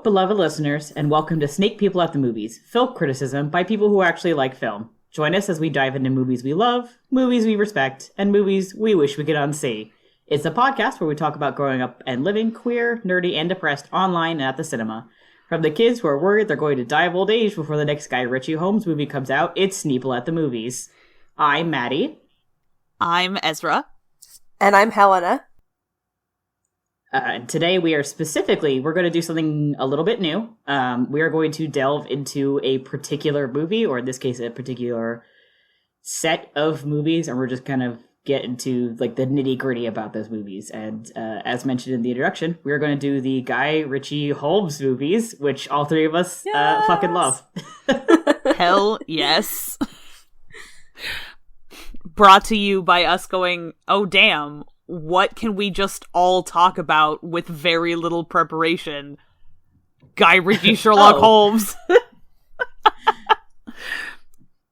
beloved listeners, and welcome to Snake People at the Movies, film criticism by people who actually like film. Join us as we dive into movies we love, movies we respect, and movies we wish we could unsee. It's a podcast where we talk about growing up and living queer, nerdy, and depressed online and at the cinema. From the kids who are worried they're going to die of old age before the next Guy Ritchie Holmes movie comes out, it's Sneople at the Movies. I'm Matty. I'm Ezra. And I'm Helena. Today we're going to do something a little bit new. We are going to delve into a particular movie, or in this case, a particular set of movies, and we're just kind of get into like the nitty gritty about those movies. And as mentioned in the introduction, we're going to do the Guy Ritchie Holmes movies, which all three of us fucking love. Hell yes. Brought to you by us going, oh damn, what can we just all talk about with very little preparation? Guy Ritchie Sherlock Holmes.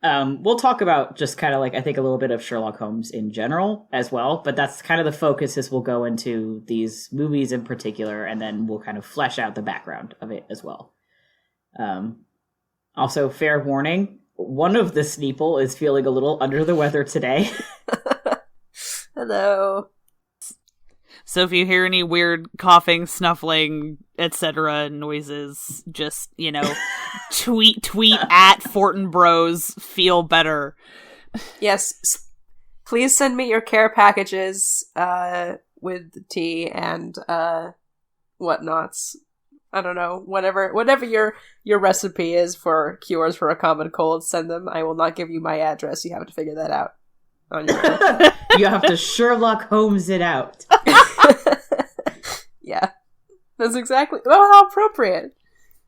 We'll talk about just kind of like, I think, a little bit of Sherlock Holmes in general as well, but that's kind of the focus is we'll go into these movies in particular, and then we'll kind of flesh out the background of it as well. Also, fair warning, one of the Sneople is feeling a little under the weather today. Hello. So if you hear any weird coughing, snuffling, etc. noises, just, tweet at Fortin Bros, feel better. Yes. Please send me your care packages with tea and whatnots. I don't know. Whatever your recipe is for cures for a common cold, send them. I will not give you my address. You have to figure that out on your own. You have to Sherlock Holmes it out. Yeah. That's exactly... Oh, how appropriate.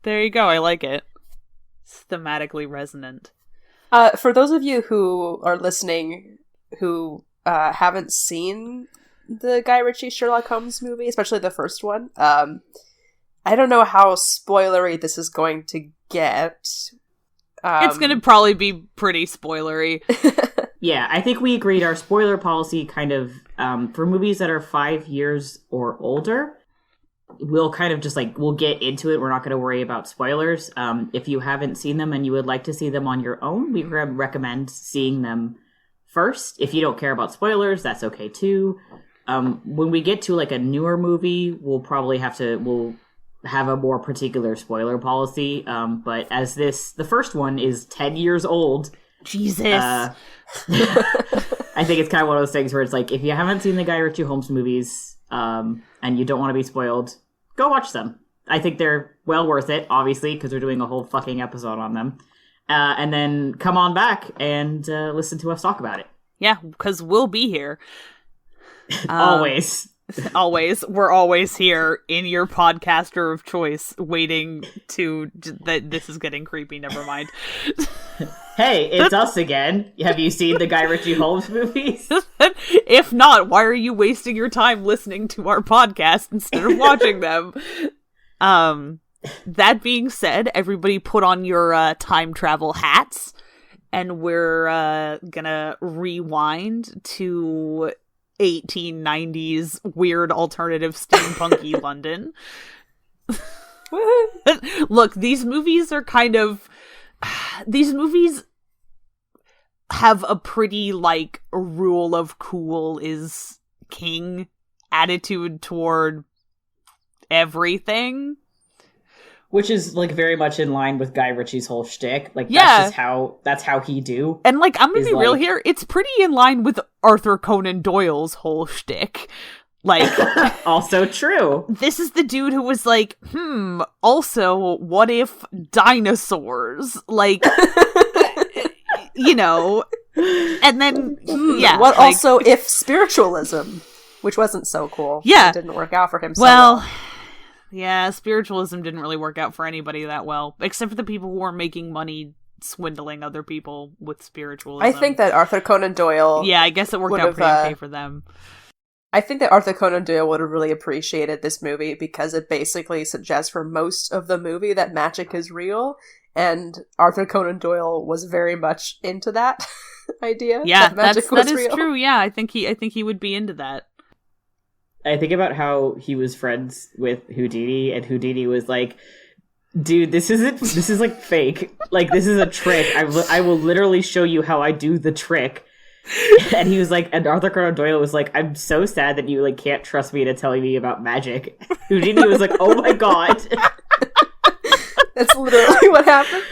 There you go. I like it. It's thematically resonant. For those of you who are listening who haven't seen the Guy Ritchie Sherlock Holmes movie, especially the first one, I don't know how spoilery this is going to get. It's going to probably be pretty spoilery. Yeah, I think we agreed our spoiler policy kind of, for movies that are 5 years or older, we'll kind of just we'll get into it. We're not going to worry about spoilers. If you haven't seen them and you would like to see them on your own, we recommend seeing them first. If you don't care about spoilers, that's okay too. When we get to a newer movie, we'll probably we'll have a more particular spoiler policy. But as the first one is 10 years old, Jesus. I think it's kind of one of those things where it's if you haven't seen the Guy Ritchie Holmes movies, and you don't want to be spoiled, go watch them. I think they're well worth it, obviously, because we're doing a whole fucking episode on them. And then come on back and listen to us talk about it. Yeah, because we'll be here. Always. Always. We're always here in your podcaster of choice, waiting to... This is getting creepy, never mind. Hey, it's us again. Have you seen the Guy Ritchie Holmes movies? If not, why are you wasting your time listening to our podcast instead of watching them? That being said, everybody put on your time travel hats, and we're gonna rewind to 1890s weird alternative steampunky London. Look, these movies are kind of... These movies have a pretty, rule of cool is king attitude toward everything. Which is, very much in line with Guy Ritchie's whole shtick. Yeah. That's how he do. And, I'm gonna be real here, it's pretty in line with Arthur Conan Doyle's whole shtick. Also true. This is the dude who was also, what if dinosaurs? And then, yeah. What also if spiritualism, which wasn't so cool. Yeah. It didn't work out for him so well. Yeah, spiritualism didn't really work out for anybody that well, except for the people who were making money swindling other people with spiritualism. I think that Arthur Conan Doyle... Yeah, I guess it worked out pretty okay for them. I think that Arthur Conan Doyle would have really appreciated this movie because it basically suggests for most of the movie that magic is real, and Arthur Conan Doyle was very much into that idea. Yeah, that magic that was is real. true. Yeah, I think he would be into that. I think about how he was friends with Houdini, and Houdini was like, Dude, this is like fake. Like, this is a trick. I will literally show you how I do the trick. And he was like, and Arthur Conan Doyle was like, I'm so sad that you like can't trust me to tell me about magic. Houdini was like, oh my god. That's literally what happened.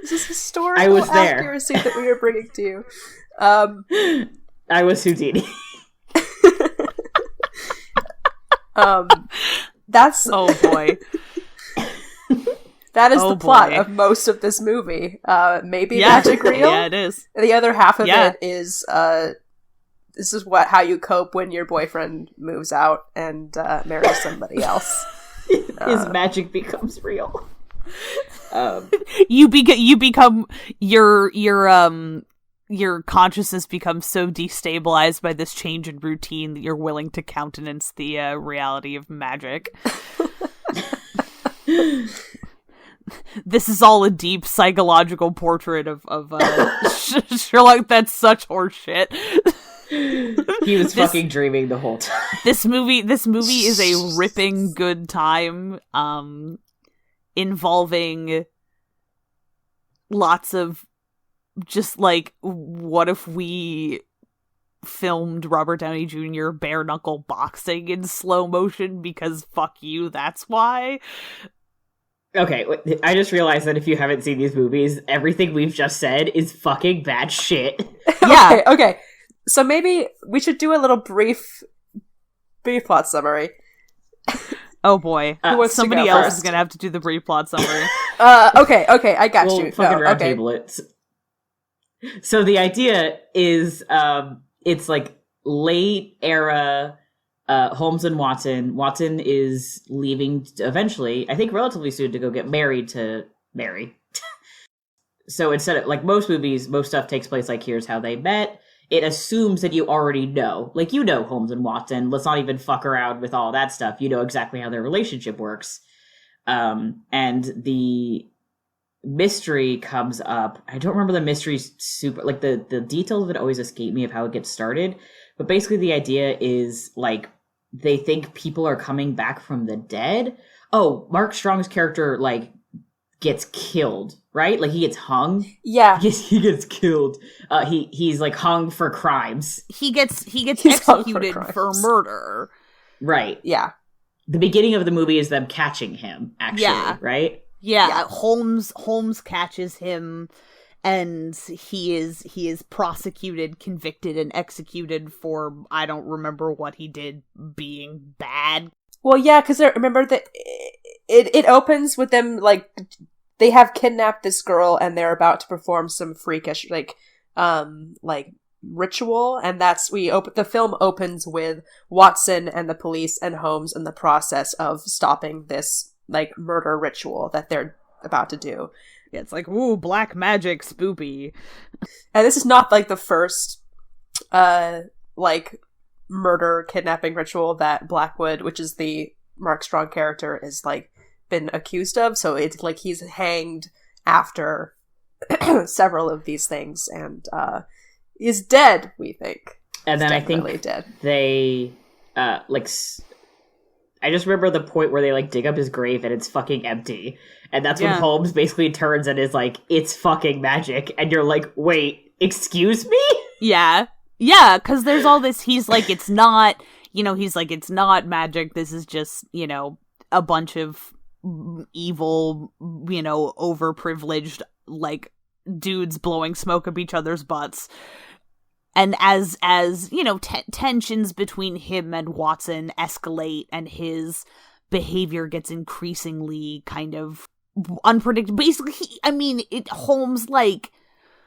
This is historical I was there. accuracy that we are bringing to you. I was Houdini. That's Oh boy. that is the plot boy. of most of this movie. Maybe magic real. Yeah, it is. The other half of Yeah. it is this is how you cope when your boyfriend moves out and marries somebody else. His magic becomes real. You become your consciousness becomes so destabilized by this change in routine that you're willing to countenance the reality of magic. This is all a deep psychological portrait of Sherlock. That's such horseshit. He was fucking dreaming the whole time. This movie is a ripping good time, involving lots of just like, what if we filmed Robert Downey Jr. bare knuckle boxing in slow motion because fuck you, that's why. Okay, I just realized that if you haven't seen these movies, everything we've just said is fucking bad shit. Yeah. Okay. So maybe we should do a little brief plot summary. Oh boy. Who wants to Somebody go else first? is gonna have to do the brief plot summary. Okay, I got We'll you. fucking No, round okay. table it. So the idea is, it's like late era Holmes and Watson. Watson is leaving eventually, I think relatively soon, to go get married to Mary. So instead of, like most movies, most stuff takes place like, here's how they met. It assumes that you already know. Like, you know Holmes and Watson. Let's not even fuck around with all that stuff. You know exactly how their relationship works. And the mystery comes up. I don't remember the mystery's super, like, the details of it always escape me of how it gets started. But basically the idea is, like, they think people are coming back from the dead. Oh, Mark Strong's character, like, gets killed, right? Like, he gets hung. Yeah. He gets killed. He's like hung for crimes. He gets He's executed hung for for crimes. murder. Right. Yeah. The beginning of the movie is them catching him, actually, Yeah. right? Yeah, Holmes catches him, and he is prosecuted, convicted, and executed for, I don't remember what he did, being bad. Well, yeah, because remember that it opens with them, like, they have kidnapped this girl and they're about to perform some freakish, like ritual, and the film opens with Watson and the police and Holmes in the process of stopping this, like, murder ritual that they're about to do. Yeah, it's like, ooh, black magic, spoopy. And this is not, like, the first, like, murder kidnapping ritual that Blackwood, which is the Mark Strong character, is, like, been accused of. So it's like he's hanged after several of these things and is dead, we think. And then I Definitely think dead. they, like, I just remember the point where they, like, dig up his grave and it's fucking empty. And that's when Yeah. Holmes basically turns and is like, it's fucking magic. And you're like, wait, excuse me? Yeah. Yeah, because there's all this, he's like, it's not, he's like, it's not magic, this is just, a bunch of evil, overprivileged, like, dudes blowing smoke up each other's butts. And as tensions between him and Watson escalate and his behavior gets increasingly kind of unpredictable. Basically, Holmes, like,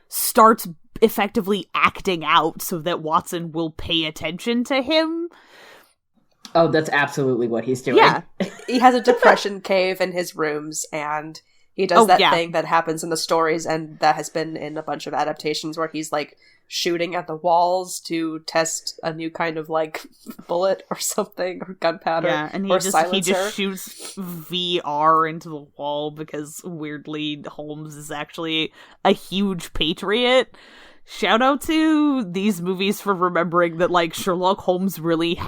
starts effectively acting out so that Watson will pay attention to him. Oh, that's absolutely what he's doing. Yeah. He has a depression cave in his rooms, and he does thing that happens in the stories and that has been in a bunch of adaptations where he's, like, shooting at the walls to test a new kind of, like, bullet or something, or gunpowder, Yeah, and or he silencer. just shoots VR into the wall because, weirdly, Holmes is actually a huge patriot. Shout out to these movies for remembering that, like, Sherlock Holmes really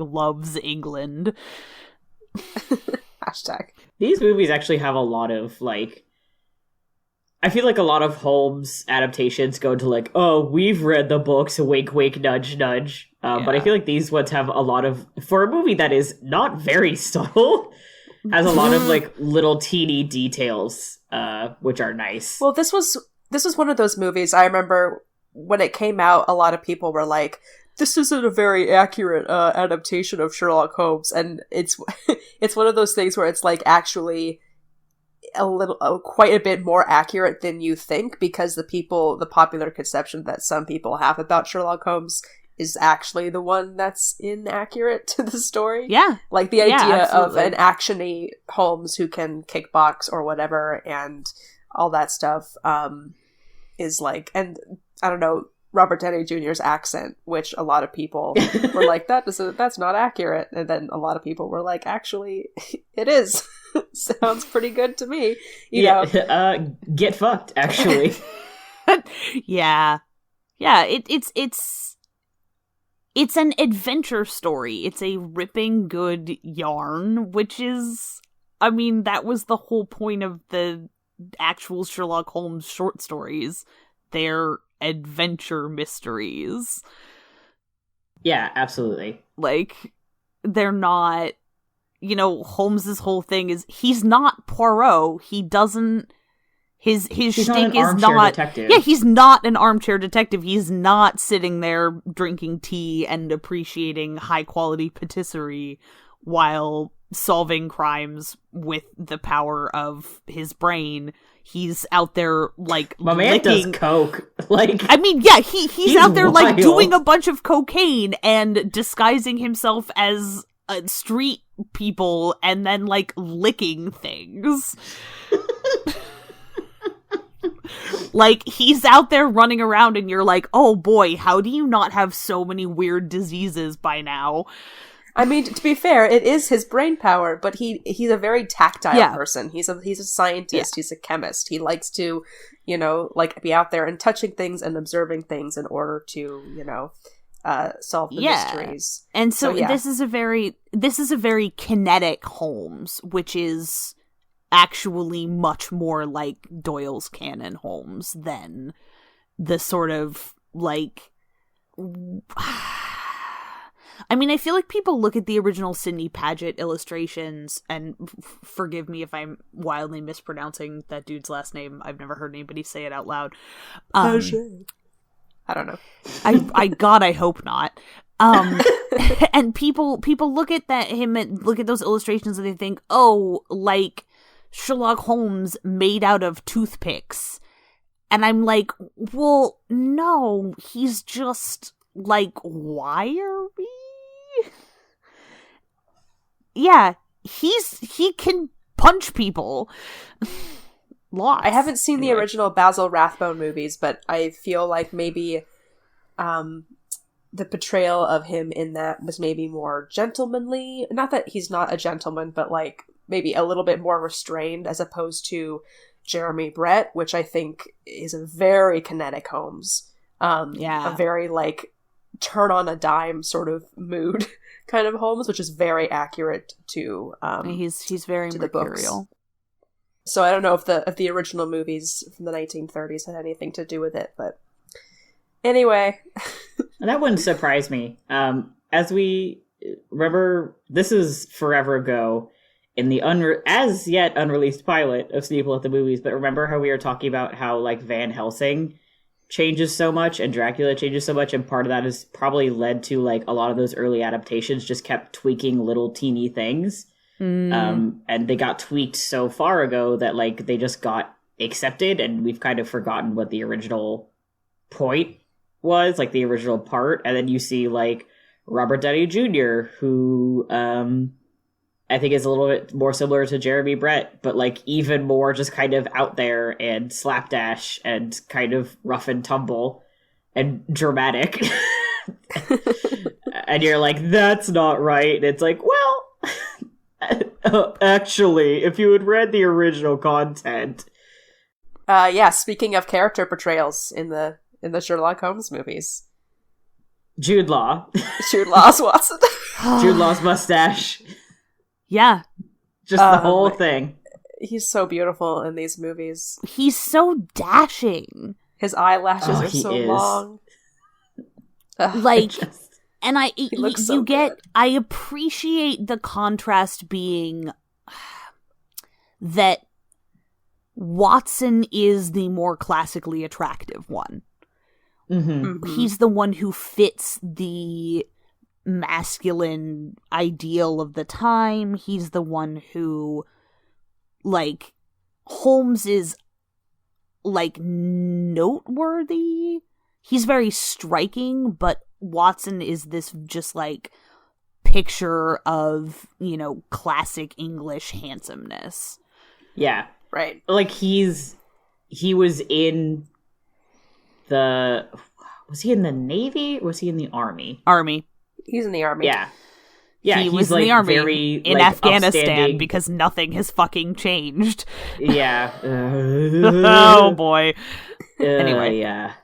#loves England. Hashtag. These movies actually have a lot of, like, I feel like a lot of Holmes adaptations go to, like, oh, we've read the books, wink, wink, nudge, nudge. But I feel like these ones have a lot of, for a movie that is not very subtle, has a lot of, like, little teeny details, which are nice. Well, this was one of those movies, I remember when it came out, a lot of people were like, this isn't a very accurate adaptation of Sherlock Holmes, and it's it's one of those things where it's like actually quite a bit more accurate than you think, because the popular conception that some people have about Sherlock Holmes is actually the one that's inaccurate to the story. Yeah. Like the idea of absolutely. an actiony Holmes who can kickbox or whatever and all that stuff is like, and I don't know, Robert Downey Jr.'s accent, which a lot of people were like, that's not accurate. And then a lot of people were like, actually, it is. Sounds pretty good to me. You know? Get fucked, actually. Yeah. It's an adventure story. It's a ripping good yarn, which is, I mean, that was the whole point of the actual Sherlock Holmes short stories. They're adventure mysteries. Yeah, absolutely. Like, they're not, you know, Holmes's whole thing is he's not Poirot. He doesn't, his shtick is not, detective. yeah, he's not an armchair detective. He's not sitting there drinking tea and appreciating high quality patisserie while solving crimes with the power of his brain. He's out there, like, my man does coke. Like, I mean, yeah, he's out there, wild. like, doing a bunch of cocaine and disguising himself as street people and then, like, licking things. Like, he's out there running around and you're like, oh boy, how do you not have so many weird diseases by now? I mean, to be fair, it is his brain power, but he's a very tactile person. He's a scientist. He's a chemist. He likes to, you know, like, be out there and touching things and observing things in order to, you know, solve the mysteries. And so this is a very kinetic Holmes, which is actually much more like Doyle's canon Holmes than the sort of, like, I mean, I feel like people look at the original Sidney Paget illustrations, and forgive me if I'm wildly mispronouncing that dude's last name. I've never heard anybody say it out loud. I don't know. I hope not. And people look at him and look at those illustrations and they think, oh, like Sherlock Holmes made out of toothpicks. And I'm like, well, no, he's just, like, wiry. Yeah, he can punch people. Lots. I haven't seen the original Basil Rathbone movies, but I feel like maybe the portrayal of him in that was maybe more gentlemanly. Not that he's not a gentleman, but, like, maybe a little bit more restrained as opposed to Jeremy Brett, which I think is a very kinetic Holmes. A very, like, turn on a dime sort of mood kind of Holmes, which is very accurate to he's very to mercurial. The books. So I don't know if the original movies from the 1930s had anything to do with it, but anyway. That wouldn't surprise me. As we remember, this is forever ago in the as yet unreleased pilot of Sneople at the movies, but remember how we were talking about how, like, Van Helsing changes so much and Dracula changes so much, and part of that has probably led to, like, a lot of those early adaptations just kept tweaking little teeny things. And they got tweaked so far ago that, like, they just got accepted, and we've kind of forgotten what the original point was, like, the original part. And then you see, like, Robert Downey Jr., who I think is a little bit more similar to Jeremy Brett, but, like, even more just kind of out there and slapdash and kind of rough and tumble and dramatic. And you're like, that's not right. And it's like, well, actually, if you had read the original content. Speaking of character portrayals in the Sherlock Holmes movies. Jude Law. Jude Law's Watson. Jude Law's mustache. Yeah. Just the whole thing. He's so beautiful in these movies. He's so dashing. His eyelashes are so long. Like, and I appreciate the contrast being that Watson is the more classically attractive one. He's the one who fits the masculine ideal of the time. He's the one who, like, Holmes is, like, noteworthy. He's very striking, but Watson is this just, like, picture of, you know, classic English handsomeness. Yeah. Right. Like, he was in was he in the Navy or was he in the Army? Army. He's in the Army. Yeah. Yeah, he was in the Army in Afghanistan because nothing has fucking changed. Yeah. Oh, boy. Anyway. Yeah.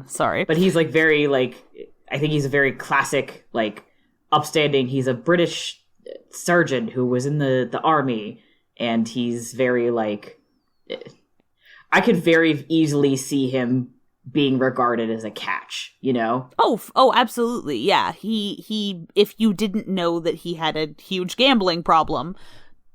Sorry. But he's, like, very, like, I think he's a very classic, like, upstanding. He's a British surgeon who was in the Army, and he's very, like, I could very easily see him being regarded as a catch, you know? Oh, absolutely. Yeah. He if you didn't know that he had a huge gambling problem,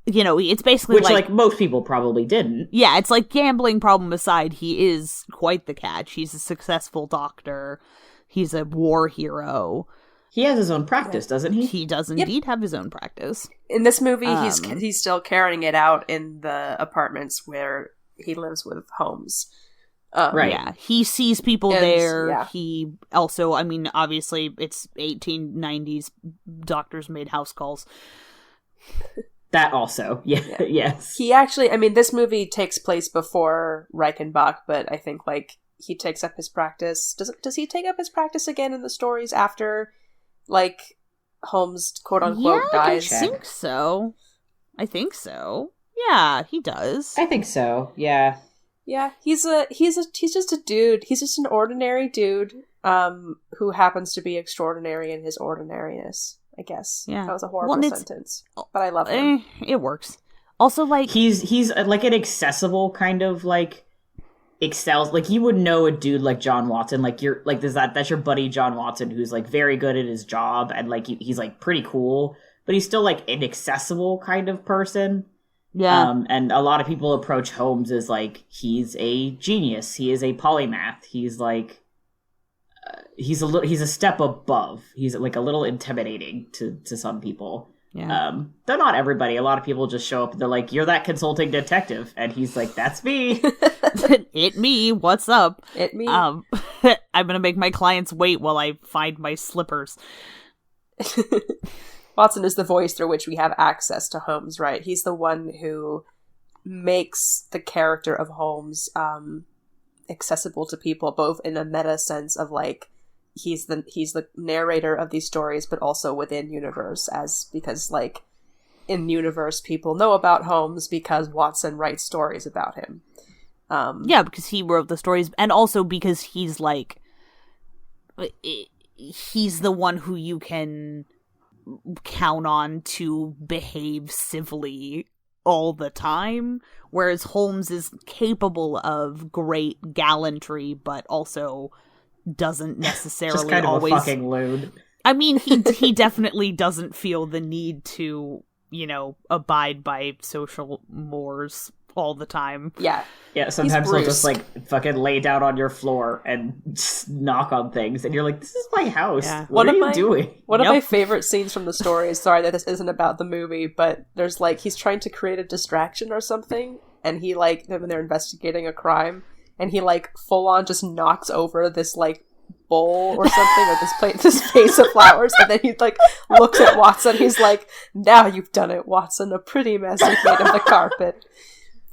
you know, it's basically which, like, most people probably didn't. Yeah, it's like, gambling problem aside, he is quite the catch. He's a successful doctor. He's a war hero. He has his own practice, doesn't he? He does indeed have his own practice. In this movie, he's still carrying it out in the apartments where he lives with Holmes. Right. Yeah, he sees people there. Yeah. He also, I mean, obviously, it's 1890s. Doctors made house calls. That also, yeah. Yes. He actually, I mean, this movie takes place before Reichenbach, but I think, like, he takes up his practice. Does he take up his practice again in the stories after, like, Holmes, quote unquote, dies? I think so. Yeah, he does. I think so. Yeah. Yeah, he's just a dude. He's just an ordinary dude, who happens to be extraordinary in his ordinariness, I guess. Yeah. That was a horrible sentence. But I love him. It works. Also, like, he's like an accessible kind of, like, excels. Like, you would know a dude like John Watson, like, you're like, that's your buddy John Watson, who's, like, very good at his job, and, like, he's, like, pretty cool, but he's still, like, an accessible kind of person. Yeah. And a lot of people approach Holmes as, like, he's a genius. He is a polymath. He's, like, he's a step above. He's, like, a little intimidating to some people. Yeah. Though not everybody. A lot of people just show up and they're like, "You're that consulting detective," and he's like, "That's me." It me. What's up? It me. I'm gonna make my clients wait while I find my slippers. Watson is the voice through which we have access to Holmes, right? He's the one who makes the character of Holmes accessible to people, both in a meta sense of, like, he's the narrator of these stories, but also within universe, because, like, in universe people know about Holmes because Watson writes stories about him. Yeah, because he wrote the stories, and also because he's, like, he's the one who you can count on to behave civilly all the time, whereas Holmes is capable of great gallantry, but also doesn't necessarily just kind always. Of a fucking loon. I mean, he definitely doesn't feel the need to, you know, abide by social mores all the time. Yeah. Yeah, sometimes he'll just, like, fucking lay down on your floor and just knock on things, and you're like, "This is my house. Yeah. What are you doing?" One of my favorite scenes from the story is, sorry that this isn't about the movie, but there's, like, he's trying to create a distraction or something, and he, like, when they're investigating a crime, and he, like, full on just knocks over this, like, bowl or something, or this vase of flowers, and then he, like, looks at Watson, he's like, "Now you've done it, Watson, a pretty mess you've made of the carpet."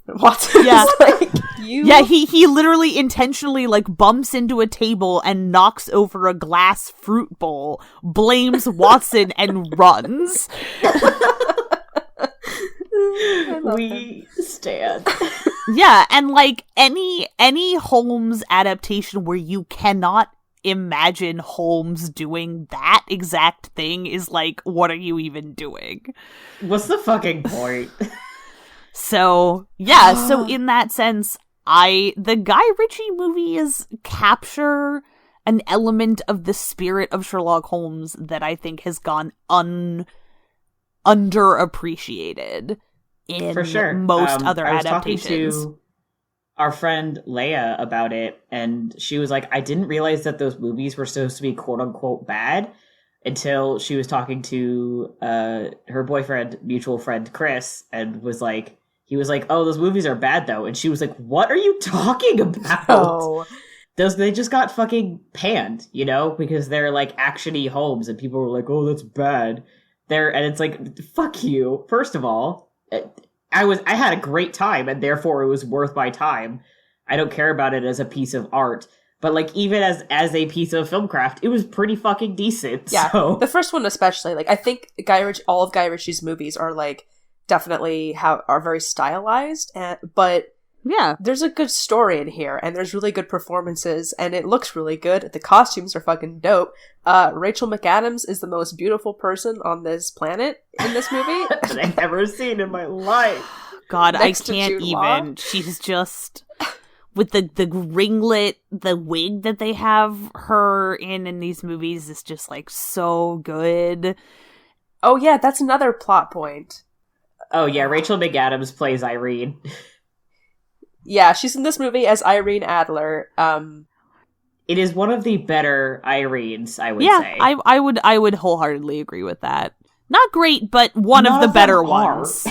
Watson is like, you... Yeah, he literally intentionally, like, bumps into a table and knocks over a glass fruit bowl, blames Watson, and runs. We stand. Yeah, and, like, any Holmes adaptation where you cannot imagine Holmes doing that exact thing is like, what are you even doing? What's the fucking point? So, yeah, so in that sense, the Guy Ritchie movies capture an element of the spirit of Sherlock Holmes that I think has gone underappreciated in For sure. most other I was adaptations. talking to our friend Leia about it, and she was like, I didn't realize that those movies were supposed to be quote unquote bad until she was talking to her boyfriend, mutual friend Chris, and he was like, oh, those movies are bad though. And she was like, what are you talking about? Oh. They just got fucking panned, because they're like actiony Holmes, and people were like, oh, that's bad. And it's like, fuck you. First of all, I had a great time, and therefore it was worth my time. I don't care about it as a piece of art, but like even as a piece of filmcraft, it was pretty fucking decent. Yeah, so. The first one especially. Like, I think all of Guy Ritchie's movies are like definitely are very stylized, but yeah, there's a good story in here, and there's really good performances, and it looks really good. The costumes are fucking dope. Rachel McAdams is the most beautiful person on this planet in this movie that I've ever seen in my life. God, Next I to can't Jude even. Law. She's just with the ringlet, the wig that they have her in these movies is just like so good. Oh yeah, that's another plot point. Oh yeah, Rachel McAdams plays Irene. Yeah, she's in this movie as Irene Adler. It is one of the better Irenes, I would say. I would wholeheartedly agree with that. Not great, but one of the better ones.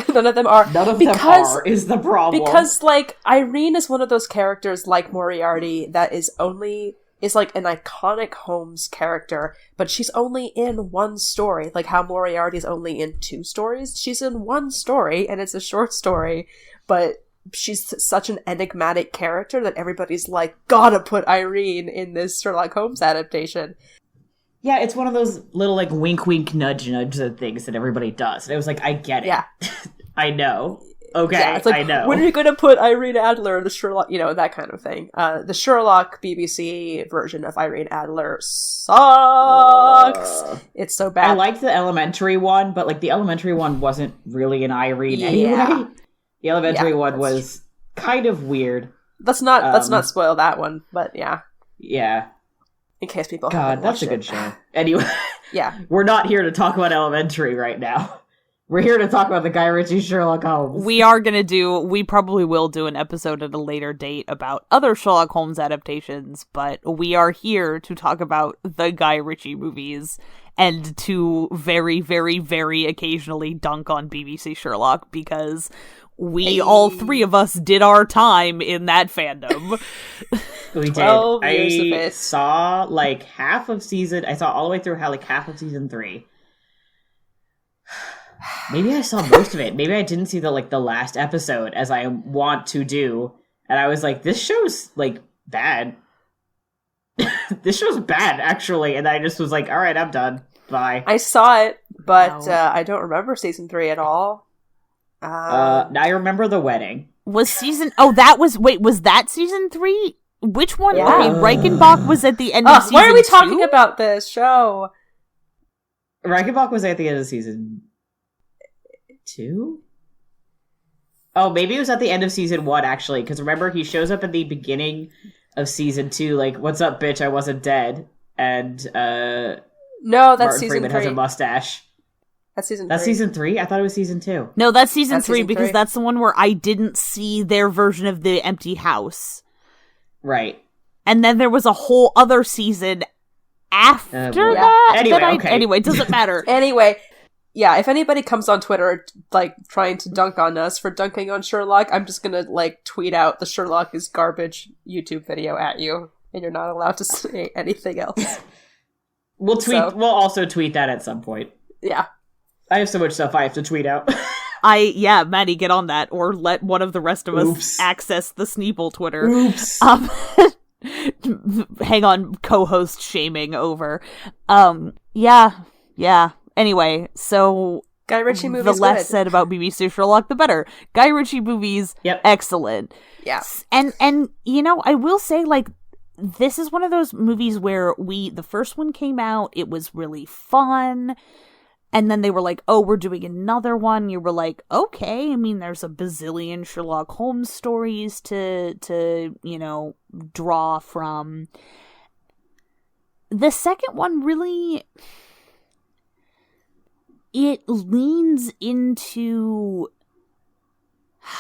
None of them are. None of them are is the problem. Because, like, Irene is one of those characters like Moriarty that is like an iconic Holmes character, but she's only in one story. Like how Moriarty is only in 2 stories. She's in one story, and it's a short story, but she's such an enigmatic character that everybody's like, gotta put Irene in this Sherlock Holmes adaptation. Yeah, it's one of those little, like, wink, wink, nudge, nudge things that everybody does. And it was like, I get it. Yeah. I know. Okay, Yeah, it's like, I know. when are you going to put Irene Adler in the Sherlock, that kind of thing. The Sherlock BBC version of Irene Adler sucks. It's so bad. I liked the elementary one, but, like, the elementary one wasn't really an Irene anyway. The elementary one was kind of weird. Let's not spoil that one, but yeah. Yeah. In case people God, that's a good show. Anyway. Yeah. We're not here to talk about elementary right now. We're here to talk about the Guy Ritchie Sherlock Holmes. We probably will do an episode at a later date about other Sherlock Holmes adaptations, but we are here to talk about the Guy Ritchie movies and to very, very, very occasionally dunk on BBC Sherlock because all 3 of us did our time in that fandom. We did. 12 years of I it. saw like I saw all the way through half of season 3. Maybe I saw most of it. Maybe I didn't see the last episode as I want to do. And I was like, this show's like bad. This show's bad, actually. And I just was like, all right, I'm done. Bye. I saw it, but I don't remember season 3 at all. I remember the wedding. Was that season 3? Which one? Yeah. Okay, Reichenbach was at the end of season 2? Why are we talking about this show? Reichenbach was at the end of season 2? Oh, maybe it was at the end of season 1, actually. Because remember, he shows up at the beginning of season 2, like, what's up, bitch, I wasn't dead. And, No, that's Martin season Freeman 3. has a mustache. That's season 3. That's season 3? I thought it was season 2. No, that's season 3 season because 3. that's the one where I didn't see their version of the empty house. Right. And then there was a whole other season after that. Anyway, it doesn't matter. Anyway, yeah, if anybody comes on Twitter, like, trying to dunk on us for dunking on Sherlock, I'm just gonna, like, tweet out the Sherlock is garbage YouTube video at you, and you're not allowed to say anything else. We'll also tweet that at some point. Yeah. I have so much stuff I have to tweet out. Matty, get on that, or let one of the rest of us access the Sneople Twitter. Oops. Hang on, co-host shaming over. Yeah. Anyway, so Guy Ritchie movies, the less good. said about BBC Sherlock, the better. Guy Ritchie movies, Yep. excellent. Yeah. And I will say, like, this is one of those movies where the first one came out, it was really fun, and then they were like, oh, we're doing another one. You were like, okay, I mean, there's a bazillion Sherlock Holmes stories to draw from. The second one really, it leans into,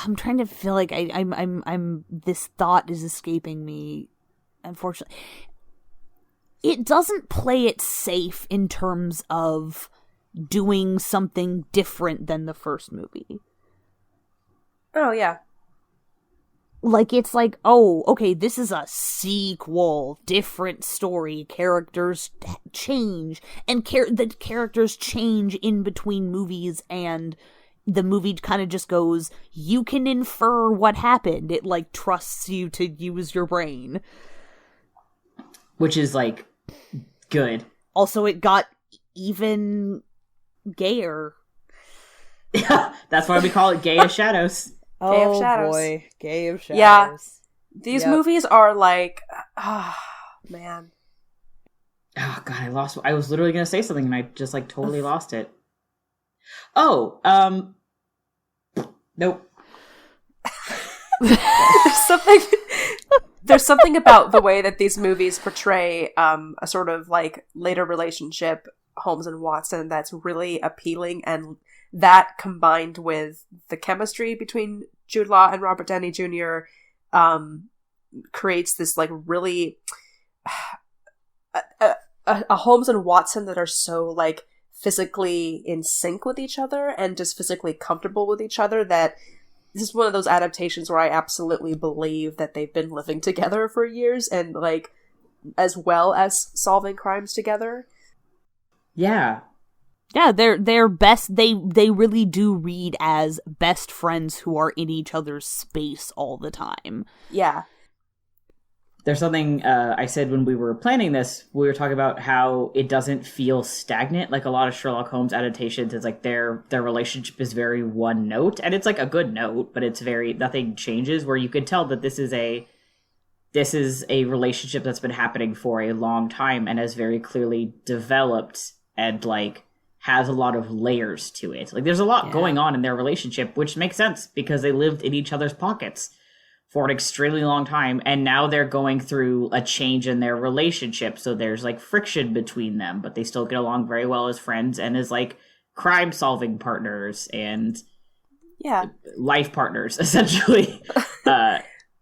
I'm trying to feel like I'm this thought is escaping me, unfortunately. It doesn't play it safe in terms of doing something different than the first movie. Oh, yeah. Like, it's like, oh, okay, this is a sequel, different story, characters change, and the characters change in between movies, and the movie kind of just goes, you can infer what happened. It, like, trusts you to use your brain. Which is, like, good. Also, it got even gayer. That's why we call it Gay of Shadows. Gay of Shadows. Boy, Gay of Shadows. Yeah, these movies are like, man. Oh god, I was literally gonna say something and I just like totally lost it. Oh, nope. There's something about the way that these movies portray a sort of like later relationship, Holmes and Watson, that's really appealing, and that combined with the chemistry between Jude Law and Robert Downey Jr. Creates this like really a Holmes and Watson that are so like physically in sync with each other and just physically comfortable with each other that this is one of those adaptations where I absolutely believe that they've been living together for years and like as well as solving crimes together. Yeah. Yeah, they're best. They really do read as best friends who are in each other's space all the time. Yeah. There's something I said when we were planning this. We were talking about how it doesn't feel stagnant. Like a lot of Sherlock Holmes adaptations, it's like their relationship is very one note, and it's like a good note, but it's very nothing changes. Where you could tell that this is a relationship that's been happening for a long time and has very clearly developed and like has a lot of layers to it. Like there's a lot going on in their relationship, which makes sense because they lived in each other's pockets for an extremely long time, and now they're going through a change in their relationship, so there's like friction between them, but they still get along very well as friends and as like crime solving partners and life partners essentially.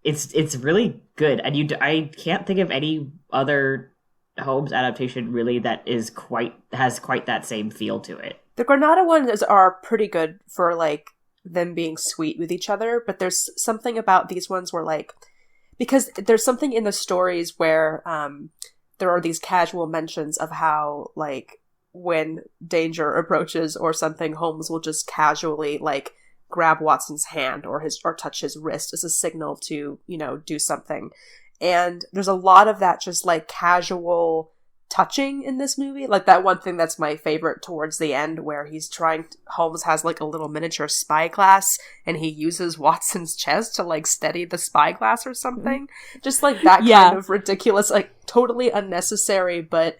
It's really good, and I can't think of any other Holmes adaptation really that has quite that same feel to it. The Granada ones are pretty good for like them being sweet with each other, but there's something about these ones where like, because there's something in the stories where there are these casual mentions of how like when danger approaches or something, Holmes will just casually like grab Watson's hand or touch his wrist as a signal to, do something. And there's a lot of that just like casual touching in this movie. Like that one thing that's my favorite towards the end where Holmes has like a little miniature spyglass and he uses Watson's chest to like steady the spyglass or something. Just like that kind of ridiculous, like totally unnecessary, but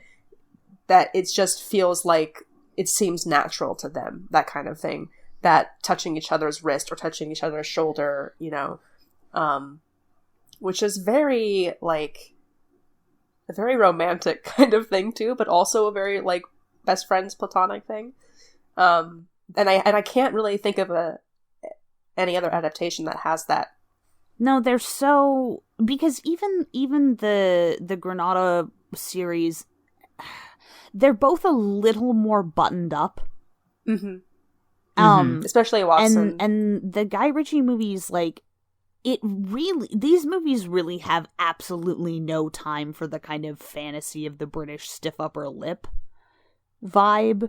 that it just feels like it seems natural to them, that kind of thing. That touching each other's wrist or touching each other's shoulder, which is very like a very romantic kind of thing too, but also a very like best friends platonic thing. And I can't really think of any other adaptation that has that. No, they're so, because even the Granada series, they're both a little more buttoned up. Mm-hmm. Especially Watson. And the Guy Ritchie movies, like, these movies really have absolutely no time for the kind of fantasy of the British stiff upper lip vibe.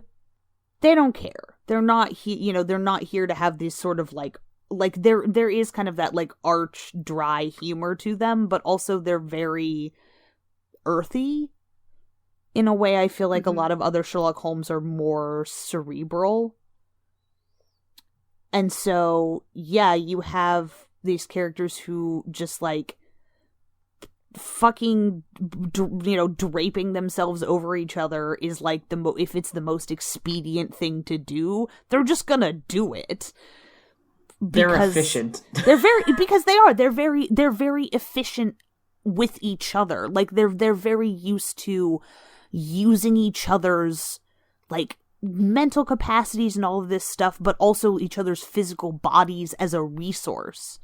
They don't care. They're not they're not here to have this sort of like there is kind of that like arch dry humor to them, but also they're very earthy in a way I feel like a lot of other Sherlock Holmes are more cerebral. And so, yeah, you have these characters who just, like, fucking draping themselves over each other is like if it's the most expedient thing to do, they're just gonna do it. They're efficient. They're very efficient with each other. Like they're very used to using each other's like mental capacities and all of this stuff, but also each other's physical bodies as a resource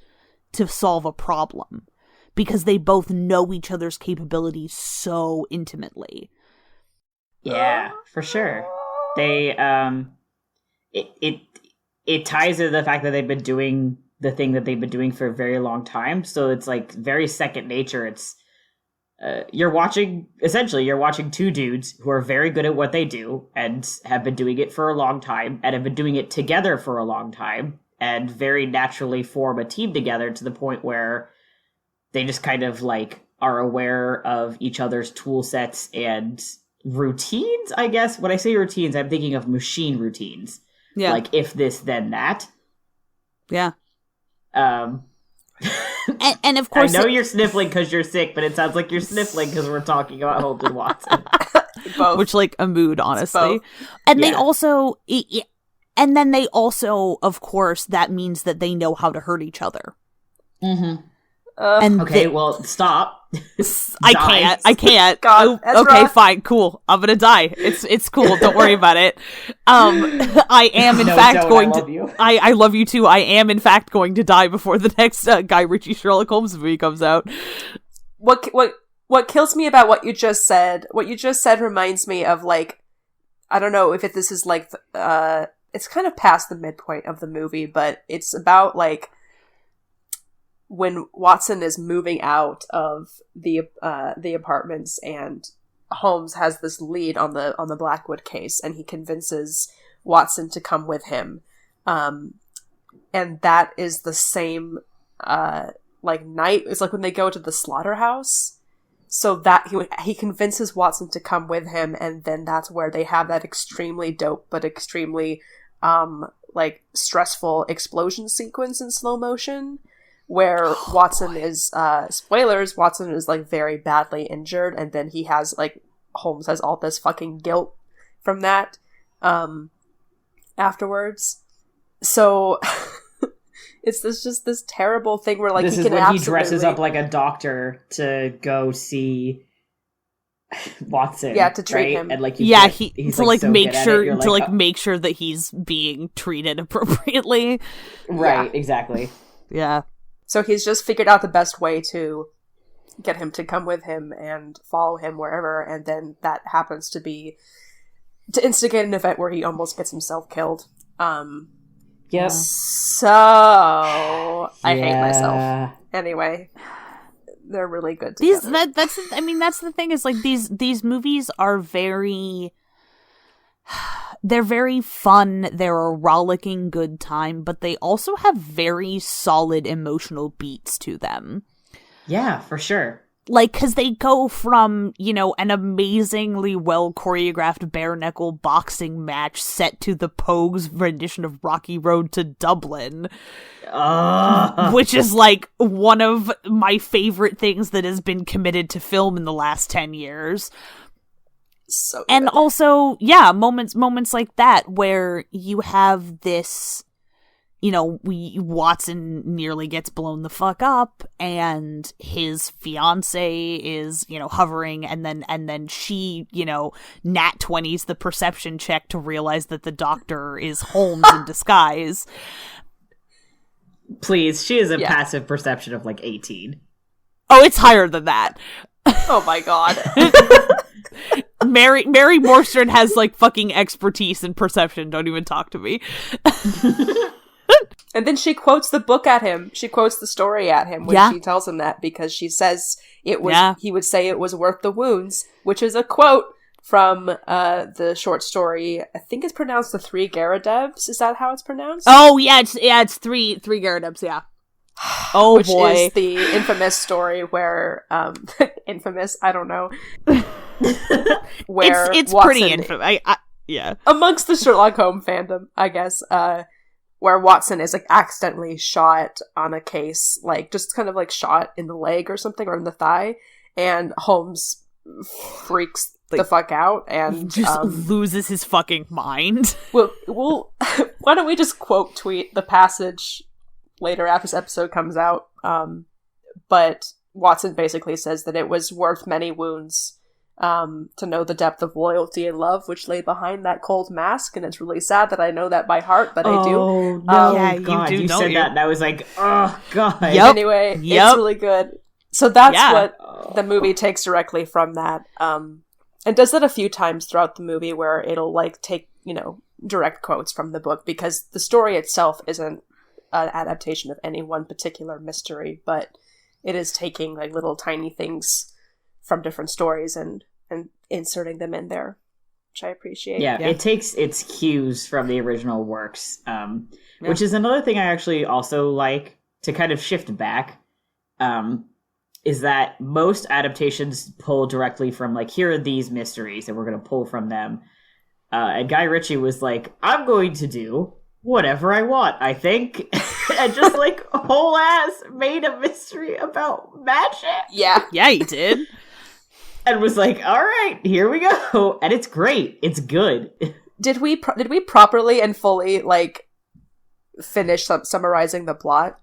to solve a problem, because they both know each other's capabilities so intimately. Yeah, for sure. They it ties to the fact that they've been doing the thing that they've been doing for a very long time. So it's like very second nature. It's you're watching two dudes who are very good at what they do and have been doing it for a long time and have been doing it together for a long time and very naturally form a team together to the point where they just kind of like are aware of each other's tool sets and routines, I guess. When I say routines, I'm thinking of machine routines. Yeah. Like if this, then that. Yeah. And of course, I know you're sniffling because you're sick, but it sounds like you're sniffling because we're talking about Holmes and Watson. Both. Which, like, a mood, honestly. And they also, and then they also, of course, that means that they know how to hurt each other. Mm-hmm. And okay, well, stop. I can't. God, okay, fine, cool. I'm gonna die. It's cool. Don't worry about it. I am in fact going to. I love you too. I am in fact going to die before the next Guy Ritchie Sherlock Holmes movie comes out. What kills me about what you just said? What you just said reminds me of, like, I don't know if this is like it's kind of past the midpoint of the movie, but it's about like when Watson is moving out of the apartments, and Holmes has this lead on the Blackwood case, and he convinces Watson to come with him, and that is the same like night. It's like when they go to the slaughterhouse. So that he convinces Watson to come with him, and then that's where they have that extremely dope but extremely like stressful explosion sequence in slow motion, where Watson is, spoilers, Watson is, like, very badly injured, and then he has, like, Holmes has all this fucking guilt from that, afterwards. So, it's just this terrible thing where, like, this he is can when he dresses up like a doctor to go see Watson. Yeah, to treat him. And, like, he's to, like, so make sure, like, to, like, make sure that he's being treated appropriately. Right, exactly. Yeah. So he's just figured out the best way to get him to come with him and follow him wherever, and then that happens to be to instigate an event where he almost gets himself killed. Yep. So I hate myself. Anyway, they're really good together. That's the thing, is like these movies are they're very fun, they're a rollicking good time, but they also have very solid emotional beats to them. Yeah, for sure. Like, because they go from, an amazingly well choreographed bare-knuckle boxing match set to the Pogues rendition of Rocky Road to Dublin, which is, like, one of my favorite things that has been committed to film in the last 10 years. So good. And also, yeah, moments like that where you have this, Watson nearly gets blown the fuck up, and his fiance is, hovering, and then she, nat 20s the perception check to realize that the doctor is Holmes in disguise. Please, she is a passive perception of like 18. Oh, it's higher than that. Oh my god. Mary Morstern has, like, fucking expertise in perception. Don't even talk to me. And then she quotes the book at him. She quotes the story at him when she tells him that, because she says it was. He would say it was worth the wounds, which is a quote from the short story. I think it's pronounced The Three Garadevs. Is that how it's pronounced? Oh yeah, it's three Garadevs. Yeah. Oh which boy, is the infamous story where infamous. I don't know. Where it's Watson, pretty infamous. Yeah. Amongst the Sherlock Holmes fandom, I guess. Where Watson is, like, accidentally shot on a case, like, just kind of, like, shot in the leg or something, or in the thigh, and Holmes freaks the fuck out and just loses his fucking mind. We'll why don't we just quote tweet the passage later after this episode comes out? But Watson basically says that it was worth many wounds to know the depth of loyalty and love which lay behind that cold mask, and it's really sad that I know that by heart, but I do. Oh no, yeah, God, you do, you don't said you? that, and I was like, oh God. Yep. Anyway, it's really good. So that's what the movie takes directly from that. And does that a few times throughout the movie where it'll like take, direct quotes from the book, because the story itself isn't an adaptation of any one particular mystery, but it is taking like little tiny things from different stories and inserting them in there, which I appreciate. Yeah, it takes its cues from the original works, which is another thing I actually also like to kind of shift back, is that most adaptations pull directly from, like, here are these mysteries, and we're going to pull from them. And Guy Ritchie was like, I'm going to do whatever I want, I think. And just, like, whole ass made a mystery about magic. Yeah, he did. and was like, all right, here we go. And it's great. It's good. Did we properly and fully, like, finish summarizing the plot?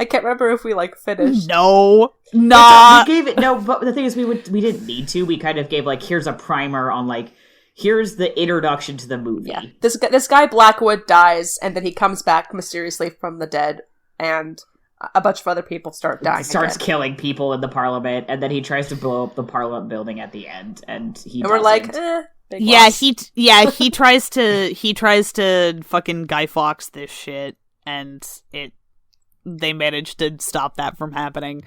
I can't remember if we, like, finished. No. Nah. We gave it, no, but the thing is, we didn't need to. We kind of gave, like, here's a primer on, like, here's the introduction to the movie. Yeah. This guy Blackwood dies, and then he comes back mysteriously from the dead, and a bunch of other people start dying. He starts killing people in the parliament, and then he tries to blow up the parliament building at the end, and we're like, big loss. he tries to fucking Guy Fawkes this shit, and they managed to stop that from happening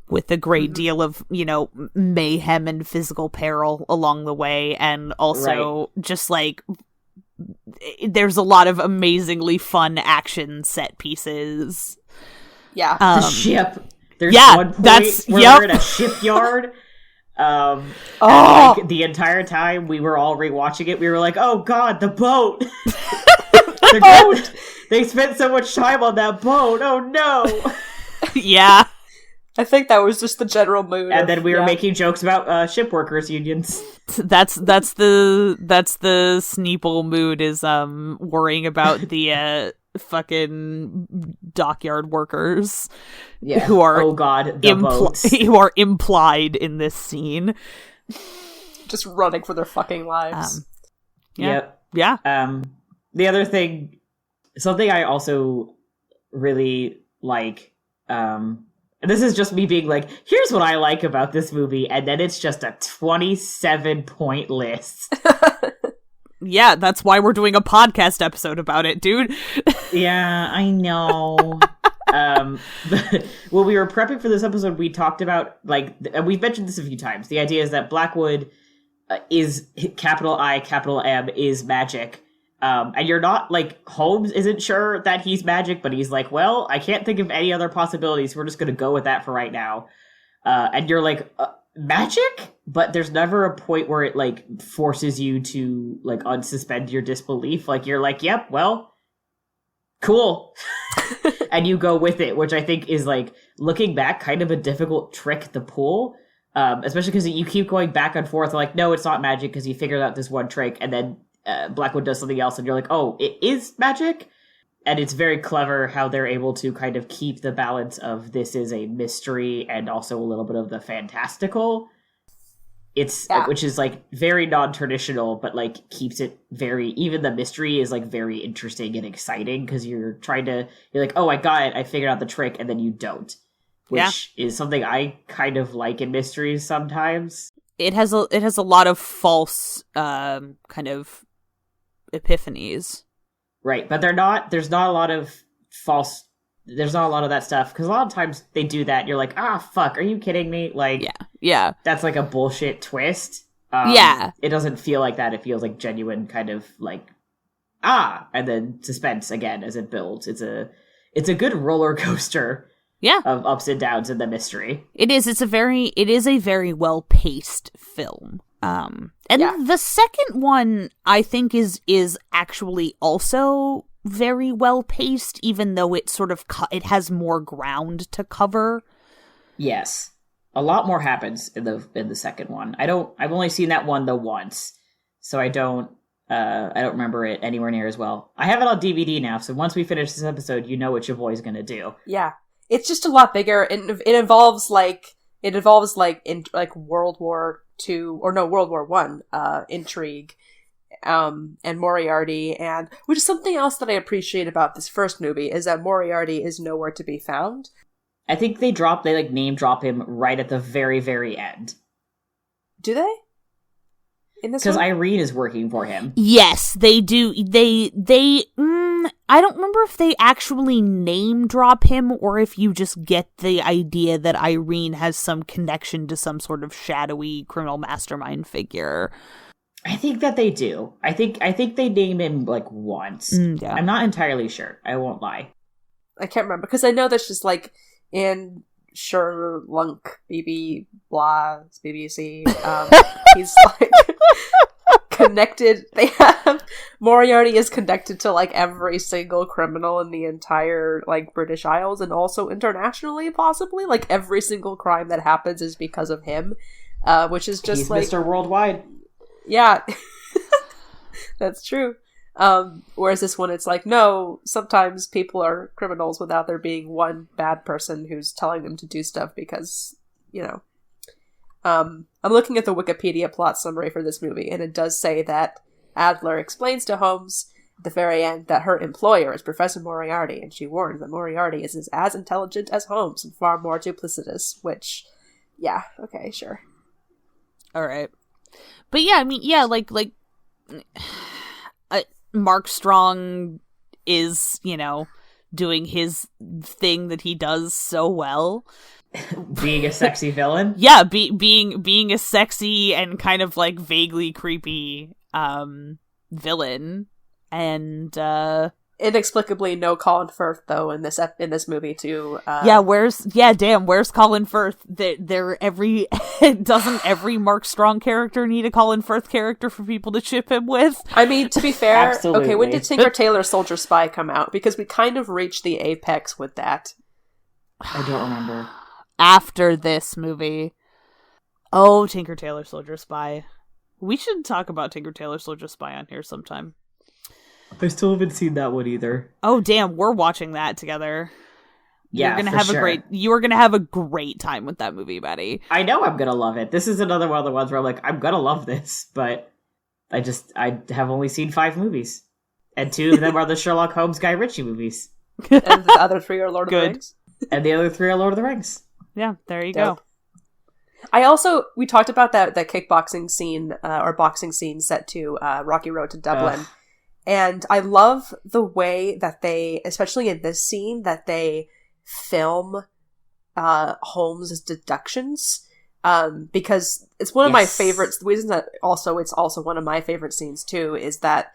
with a great deal of, mayhem and physical peril along the way. And also just like, there's a lot of amazingly fun action set pieces. Yeah. The ship. There's one point where we're in a shipyard. Like, the entire time we were all rewatching it, we were like, oh God, the boat. The boat. They spent so much time on that boat. Oh no. Yeah. I think that was just the general mood. And then we were making jokes about ship workers unions. That's the Sneople mood, is worrying about the fucking dockyard workers. Yeah. Who are oh God, the boats. who are implied in this scene. Just running for their fucking lives. Yep. Yeah. The other thing, something I also really like, and this is just me being like, here's what I like about this movie, and then it's just a 27-point list. Yeah, that's why we're doing a podcast episode about it, dude. Yeah, I know. When we were prepping for this episode, we talked about, like, and we've mentioned this a few times, the idea is that Blackwood is, capital I, capital M, is magic. And you're not, like, Holmes isn't sure that he's magic, but he's like, well, I can't think of any other possibilities, we're just gonna go with that for right now. And you're like, magic? But there's never a point where it, like, forces you to, like, unsuspend your disbelief. Like, you're like, yep, well, cool. And you go with it, which I think is, like, looking back, kind of a difficult trick to pull. Especially because you keep going back and forth, like, no, it's not magic, because you figured out this one trick, and then Blackwood does something else, and you're like, oh, it is magic? And it's very clever how they're able to kind of keep the balance of this is a mystery and also a little bit of the fantastical. Which is, like, very non-traditional, but, like, keeps it very, even the mystery is, like, very interesting and exciting, because you're like, oh, I got it, I figured out the trick, and then you don't. Which is something I kind of like in mysteries sometimes. It has a lot of false kind of epiphanies. Right, but there's not a lot of that stuff, because a lot of times they do that and you're like, fuck, are you kidding me? Like, yeah, that's like a bullshit twist. It doesn't feel like that. It feels like genuine kind of like, and then suspense again as it builds. It's a good roller coaster of ups and downs in the mystery. It is a very well paced film. The second one, I think, is actually also very well paced, even though it sort of it has more ground to cover. Yes. a lot more happens in the second one. I've only seen that one once, so I don't remember it anywhere near as well. I have it on DVD now, so once we finish this episode, you know what your boy's gonna do. Yeah, it's just a lot bigger. It involves in like World War II or no World War One intrigue, and Moriarty, and which is something else that I appreciate about this first movie is that Moriarty is nowhere to be found. I think they name drop him right at the very, very end. Do they? In this because one? Irene is working for him. Yes, they do. I don't remember if they actually name drop him or if you just get the idea that Irene has some connection to some sort of shadowy criminal mastermind figure. I think that they do. I think they name him like once. Yeah. I'm not entirely sure. I won't lie. I can't remember because I know that's just like in Sherlock BBC. He's like connected. They have Moriarty is connected to like every single criminal in the entire like British Isles and also internationally, possibly. Like every single crime that happens is because of him, which is just He's like Mr. Worldwide. Yeah, that's true. Whereas this one, it's like, no, sometimes people are criminals without there being one bad person who's telling them to do stuff because, you know. I'm looking at the Wikipedia plot summary for this movie, and it does say that Adler explains to Holmes at the very end that her employer is Professor Moriarty, and she warns that Moriarty is as intelligent as Holmes and far more duplicitous, which, yeah, okay, sure. All right. But yeah, I mean, yeah, like Mark Strong is, you know, doing his thing that he does so well. Being a sexy villain? Yeah, being a sexy and kind of like vaguely creepy villain. And inexplicably no Colin Firth though in this movie too. Where's Colin Firth? Doesn't every Mark Strong character need a Colin Firth character for people to ship him with? I mean, to be fair, Absolutely. Okay, when did Tinker Tailor Soldier Spy come out? Because we kind of reached the apex with that. I don't remember. After this movie. Oh, Tinker Tailor Soldier Spy. We should talk about Tinker Tailor Soldier Spy on here sometime. I still haven't seen that one either. Oh, damn, we're watching that together. Yeah, You're gonna for have sure. You are gonna have a great time with that movie, Matty. I know I'm gonna love it. This is another one of the ones where I'm like, I'm gonna love this, but I have only seen 5 movies. And 2 of them are the Sherlock Holmes Guy Ritchie movies. And the other 3 are Lord of the Good. Rings. And the other 3 are Lord of the Rings. Yeah, there you Dope. go. We talked about that kickboxing scene, or boxing scene set to Rocky Road to Dublin. Ugh. And I love the way that they, especially in this scene, that they film Holmes' deductions. Because it's one of my favorites. The reason that it's also one of my favorite scenes too is that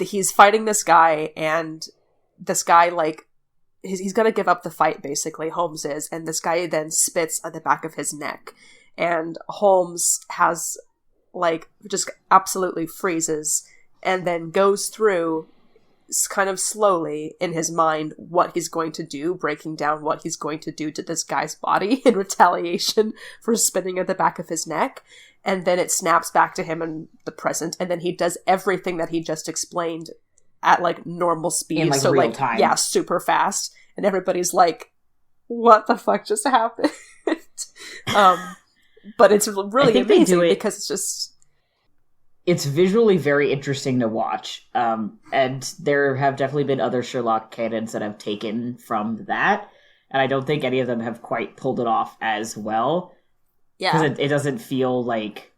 he's fighting this guy, and this guy, like, he's gonna give up the fight, basically, Holmes is, and this guy then spits at the back of his neck. And Holmes has, like, just absolutely freezes, and then goes through, kind of slowly, in his mind, what he's going to do, breaking down what he's going to do to this guy's body in retaliation for spitting at the back of his neck. And then it snaps back to him in the present, and then he does everything that he just explained at, like, normal speed. In, like, so, real like, time. yeah, super fast. And everybody's like, what the fuck just happened? But it's really amazing because it's just... It's visually very interesting to watch. And there have definitely been other Sherlock canons that have taken from that. And I don't think any of them have quite pulled it off as well. Yeah. Because it doesn't feel like...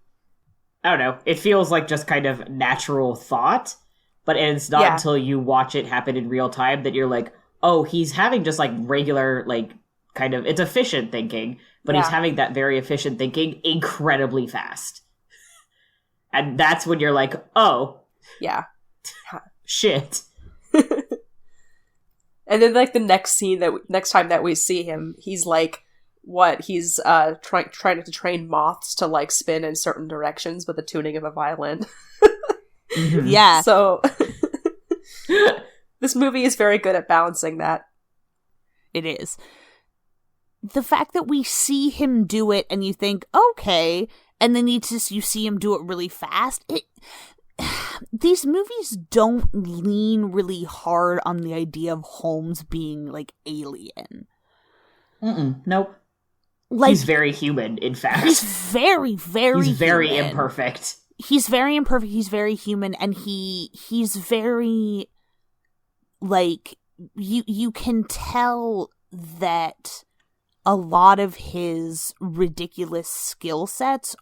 I don't know. It feels like just kind of natural thought. But it's not until you watch it happen in real time that you're like, oh, he's having just, like, regular, like, kind of... It's efficient thinking, but he's having that very efficient thinking incredibly fast. And that's when you're like, oh. Yeah. Shit. And then, like, the next time that we see him, he's like, what? He's trying to train moths to, like, spin in certain directions with the tuning of a violin. Mm-hmm. Yeah. So... This movie is very good at balancing that. It is. the fact that we see him do it and you think, okay, and then you see him do it really fast, these movies don't lean really hard on the idea of Holmes being, like, alien. Nope. Like, he's very human, in fact. He's very, very He's very human. imperfect. He's very imperfect, he's very human, and he's very, like, you can tell that a lot of his ridiculous skill sets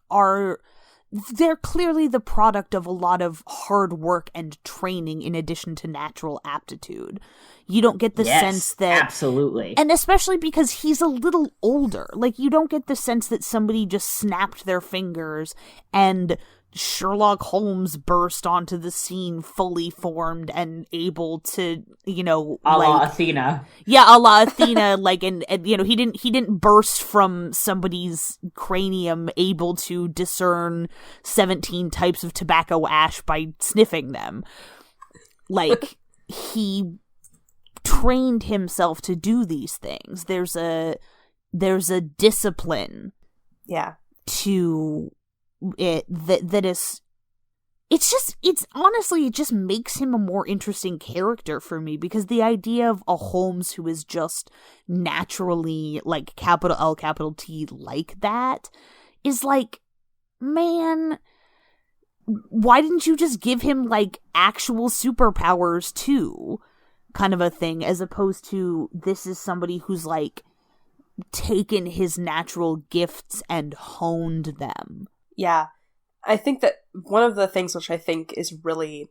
they're clearly the product of a lot of hard work and training in addition to natural aptitude. You don't get the sense that... absolutely. And especially because he's a little older. Like, you don't get the sense that somebody just snapped their fingers and Sherlock Holmes burst onto the scene fully formed and able to, you know, a la Athena. Yeah, a la Athena, like, and you know, he didn't burst from somebody's cranium able to discern 17 types of tobacco ash by sniffing them. Like, he trained himself to do these things. There's a discipline to it that is, it just makes him a more interesting character for me, because the idea of a Holmes who is just naturally, like, capital L, capital T, like that is like, man, why didn't you just give him, like, actual superpowers too, kind of a thing, as opposed to this is somebody who's, like, taken his natural gifts and honed them. Yeah, I think that one of the things which I think is really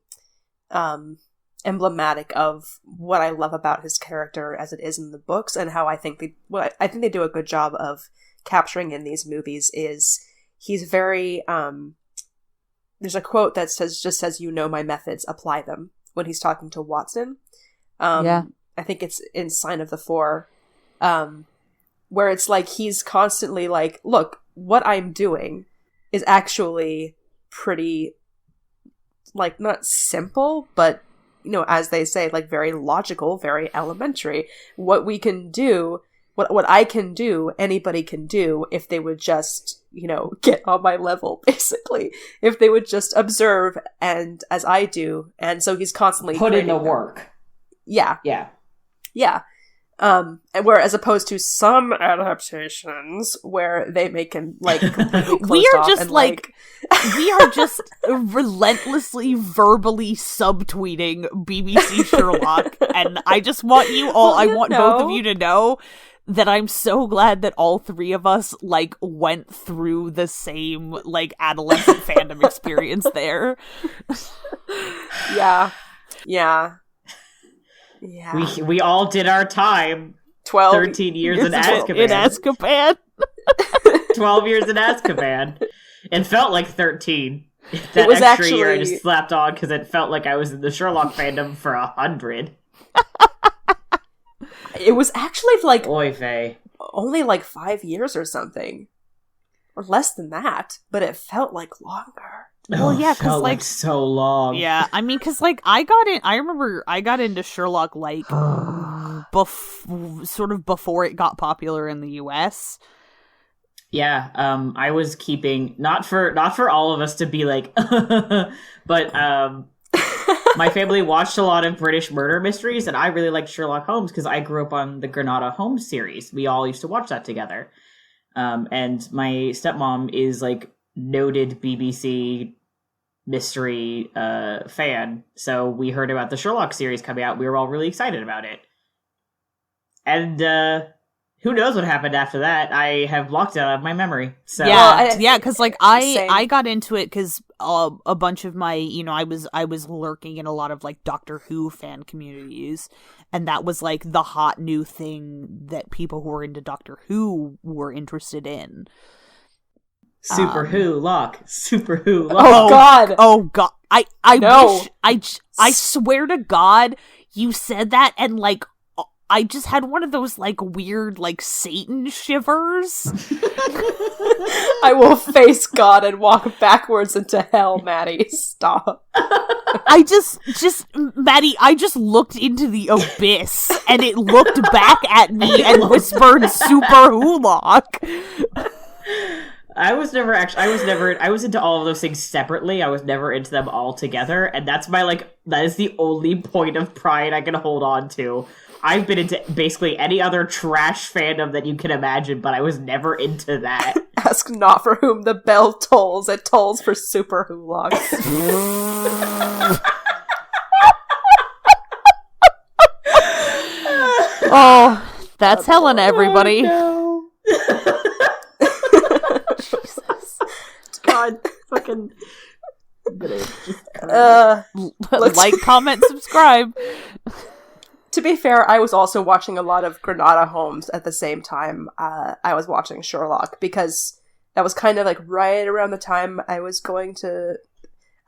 emblematic of what I love about his character as it is in the books, and how I think they do a good job of capturing in these movies, is he's very there's a quote that says you know my methods, apply them, when he's talking to Watson. I think it's in Sign of the Four, where it's like he's constantly like, look, what I'm doing is actually pretty, like, not simple, but, you know, as they say, like, very logical, very elementary. What we can do, what I can do, anybody can do if they would just, you know, get on my level, basically. If they would just observe, and as I do. And so he's constantly put in the work. Yeah. Yeah. Yeah. And where, as opposed to some adaptations where they make him, like, completely closed we are off just and, like we are just relentlessly verbally subtweeting BBC Sherlock, and I just want you all, I want both of you to know that I'm so glad that all three of us, like, went through the same, like, adolescent fandom experience there. Yeah. We all did our time. 13 years in Azkaban. 12 years in Azkaban. It felt like 13. That it was extra actually... year I just slapped on because it felt like I was in the Sherlock fandom for 100. It was actually like Oy vey. Only like 5 years or something, or less than that. But it felt like longer. Well, yeah, because like so long. Yeah, I mean, because like I remember I got into Sherlock like sort of before it got popular in the US. Yeah, I was keeping not for all of us to be like, but my family watched a lot of British murder mysteries, and I really liked Sherlock Holmes because I grew up on the Granada Holmes series. We all used to watch that together, and my stepmom is like noted BBC mystery fan, so we heard about the Sherlock series coming out. We were all really excited about it, and who knows what happened after that? I have blocked it out of my memory. So yeah, because like I got into it because a bunch of my, you know, I was lurking in a lot of like Doctor Who fan communities, and that was like the hot new thing that people who were into Doctor Who were interested in. Super Who Lock. Oh God! I wish I swear to God you said that, and like I just had one of those, like, weird, like, Satan shivers. I will face God and walk backwards into hell, Matty. Stop. I just, Matty, I just looked into the abyss, and it looked back at me and whispered super hulock. I was into all of those things separately. I was never into them all together. And that is the only point of pride I can hold on to. I've been into basically any other trash fandom that you can imagine, but I was never into that. Ask not for whom the bell tolls. It tolls for super hulocks. Oh, that's Helena, everybody. Oh, no. Jesus. God, fucking... Like, comment, subscribe. To be fair, I was also watching a lot of Granada Holmes at the same time I was watching Sherlock, because that was kind of like right around the time I was going to...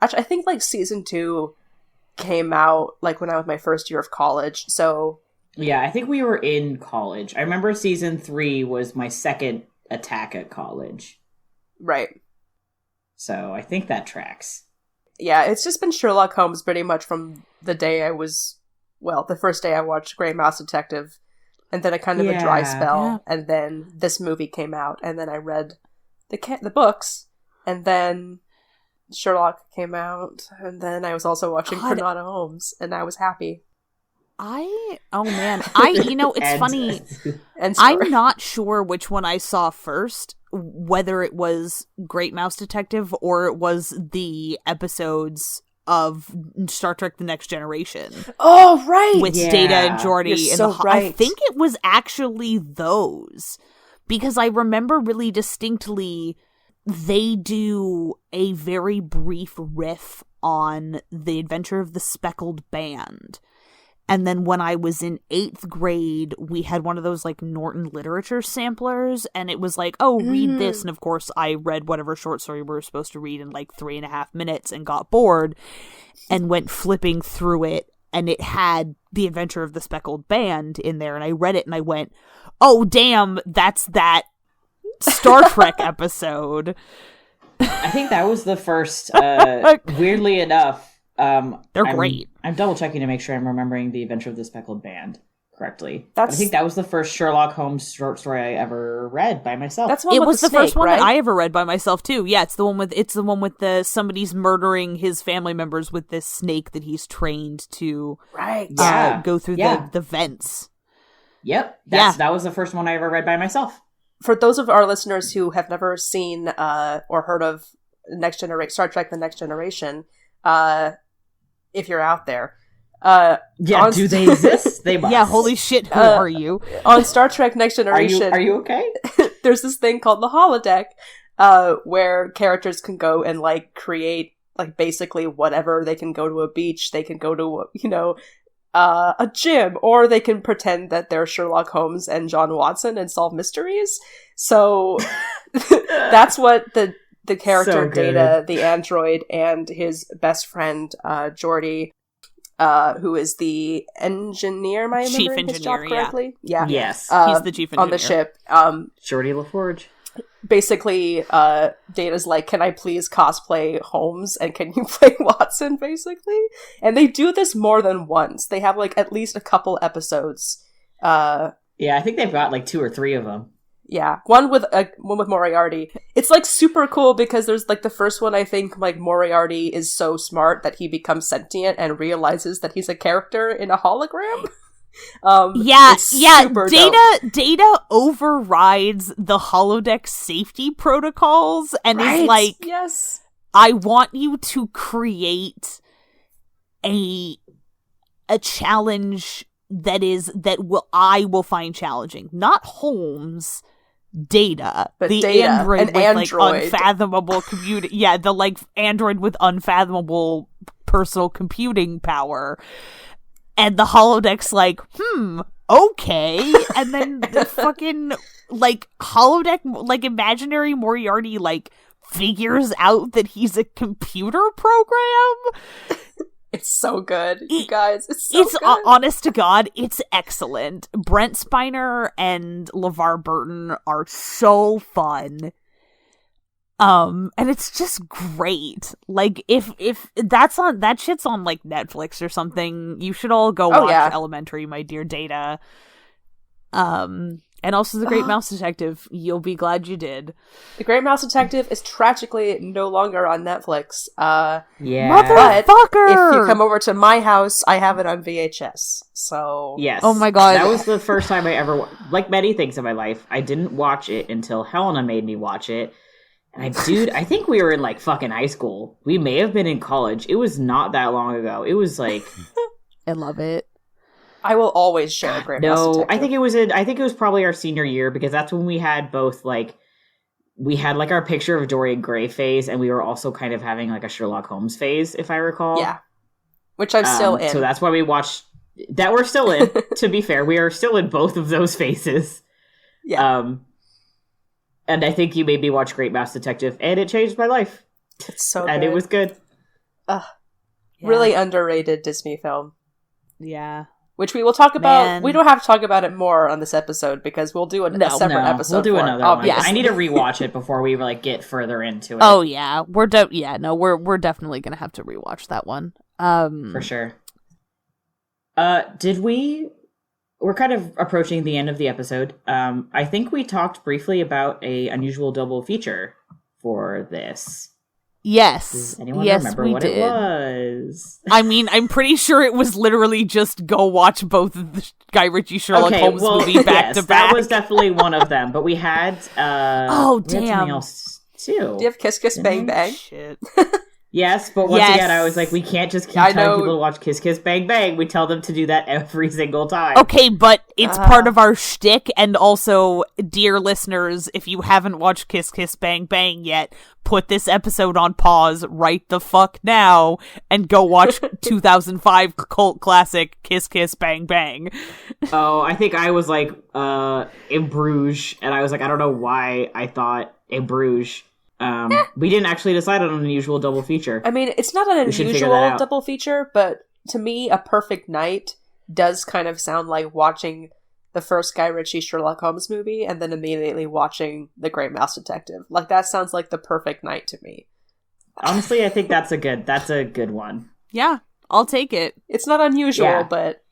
Actually, I think like season 2 came out like when I was my first year of college, so... Yeah, I think we were in college. I remember season 3 was my second attack at college. Right. So I think that tracks. Yeah, it's just been Sherlock Holmes pretty much from the day I was... Well, the first day I watched Grey Mouse Detective, and then a kind of a dry spell, and then this movie came out, and then I read the books, and then Sherlock came out, and then I was also watching Granada Holmes, and I was happy. It's funny. And I'm not sure which one I saw first, whether it was Great Mouse Detective or it was the episodes of Star Trek The Next Generation. Oh, right! With Data and Geordi. You're so right. I think it was actually those. Because I remember really distinctly they do a very brief riff on The Adventure of the Speckled Band. And then when I was in 8th grade, we had one of those, like, Norton literature samplers, and it was like, oh, read this. And, of course, I read whatever short story we were supposed to read in, like, 3.5 minutes and got bored and went flipping through it, and it had The Adventure of the Speckled Band in there, and I read it, and I went, oh, damn, that's that Star Trek episode. I think that was the first, weirdly enough, they're great. I'm double checking to make sure I'm remembering The Adventure of the Speckled Band correctly. I That's... think that was the first Sherlock Holmes short story I ever read by myself. That's one It with was the the first snake, one right? that I ever read by myself too. Yeah, it's the one with the somebody's murdering his family members with this snake that he's trained to go through the vents. Yep. That was the first one I ever read by myself. For those of our listeners who have never seen or heard of Star Trek The Next Generation, if you're out there. Do they exist? They must. Yeah, holy shit, who are you? On Star Trek Next Generation... Are you okay? There's this thing called the holodeck, where characters can go and, like, create, like, basically whatever. They can go to a beach, they can go to, a gym, or they can pretend that they're Sherlock Holmes and John Watson and solve mysteries. So that's what the character So good. Data, the android, and his best friend Geordi, who is the engineer, am I remembering his job correctly? Yeah. Yes. He's the chief engineer. On the ship. Geordi LaForge. Basically, Data's like, can I please cosplay Holmes and can you play Watson, basically? And they do this more than once. They have, like, at least a couple episodes. Yeah, I think they've got, like, 2 or 3 of them. Yeah, one with Moriarty. It's, like, super cool because there's, like, the first one, I think, like, Moriarty is so smart that he becomes sentient and realizes that he's a character in a hologram. Data overrides the holodeck safety prodeals and is like, yes, I want you to create a challenge I will find challenging, not Holmes. Data, but the Data, android with android. like unfathomable computing. Yeah, the like android with unfathomable personal computing power, and the holodeck's like, okay, and then the fucking like holodeck, like imaginary Moriarty, like figures out that he's a computer program. It's so good, you guys. It's so good. Honest to God, it's excellent. Brent Spiner and LeVar Burton are so fun. And it's just great. Like, if that's on, that shit's on, like, Netflix or something, you should all go watch Elementary, my dear Data. And also The Great Mouse Detective. You'll be glad you did. The Great Mouse Detective is tragically no longer on Netflix. Yeah. Motherfucker! But if you come over to my house, I have it on VHS. So yes. Oh my god. That was the first time I ever, like many things in my life, I didn't watch it until Helena made me watch it. And I think we were in, like, fucking high school. We may have been in college. It was not that long ago. It was, like... I love it. I will always share Great Mouse Detective. I think it was probably our senior year, because that's when we had both, like, we had, like, our picture of Dorian Gray phase, and we were also kind of having, like, a Sherlock Holmes phase, if I recall. Yeah. Which I'm still in. So that's why we watched... That we're still in, to be fair. We are still in both of those phases. Yeah. And I think you made me watch Great Mouse Detective, and it changed my life. It's so and good. It was good. Really underrated Disney film. Yeah. Which we will talk about. We don't have to talk about it more on this episode, because we'll do a separate episode. We'll do another one. Yes. I need to rewatch it before we, like, get further into it. Oh yeah, we're definitely gonna have to rewatch that one. For sure. We're kind of approaching the end of the episode. I think we talked briefly about a unusual double feature for this. Yes. Does anyone yes, remember we what did. it was? I mean, I'm pretty sure it was literally just go watch both of the Guy Ritchie Sherlock Holmes movie back to back. That was definitely one of them. But we had we had something else too. Do you have Kiss Kiss Bang Bang? Shit. Yes, but once again, I was like, we can't just keep telling people to watch Kiss Kiss Bang Bang. We tell them to do that every single time. Okay, but it's part of our shtick, and also, dear listeners, if you haven't watched Kiss Kiss Bang Bang yet, put this episode on pause right the fuck now, and go watch 2005 cult classic Kiss Kiss Bang Bang. Oh, I think I was like, in Bruges, and I was like, I don't know why I thought in Bruges. We didn't actually decide on an unusual double feature. I mean, it's not an unusual double feature, but to me, A Perfect Night does kind of sound like watching the first Guy Ritchie Sherlock Holmes movie and then immediately watching The Great Mouse Detective. Like, that sounds like the perfect night to me. Honestly, I think that's a good one. Yeah, I'll take it. It's not unusual, but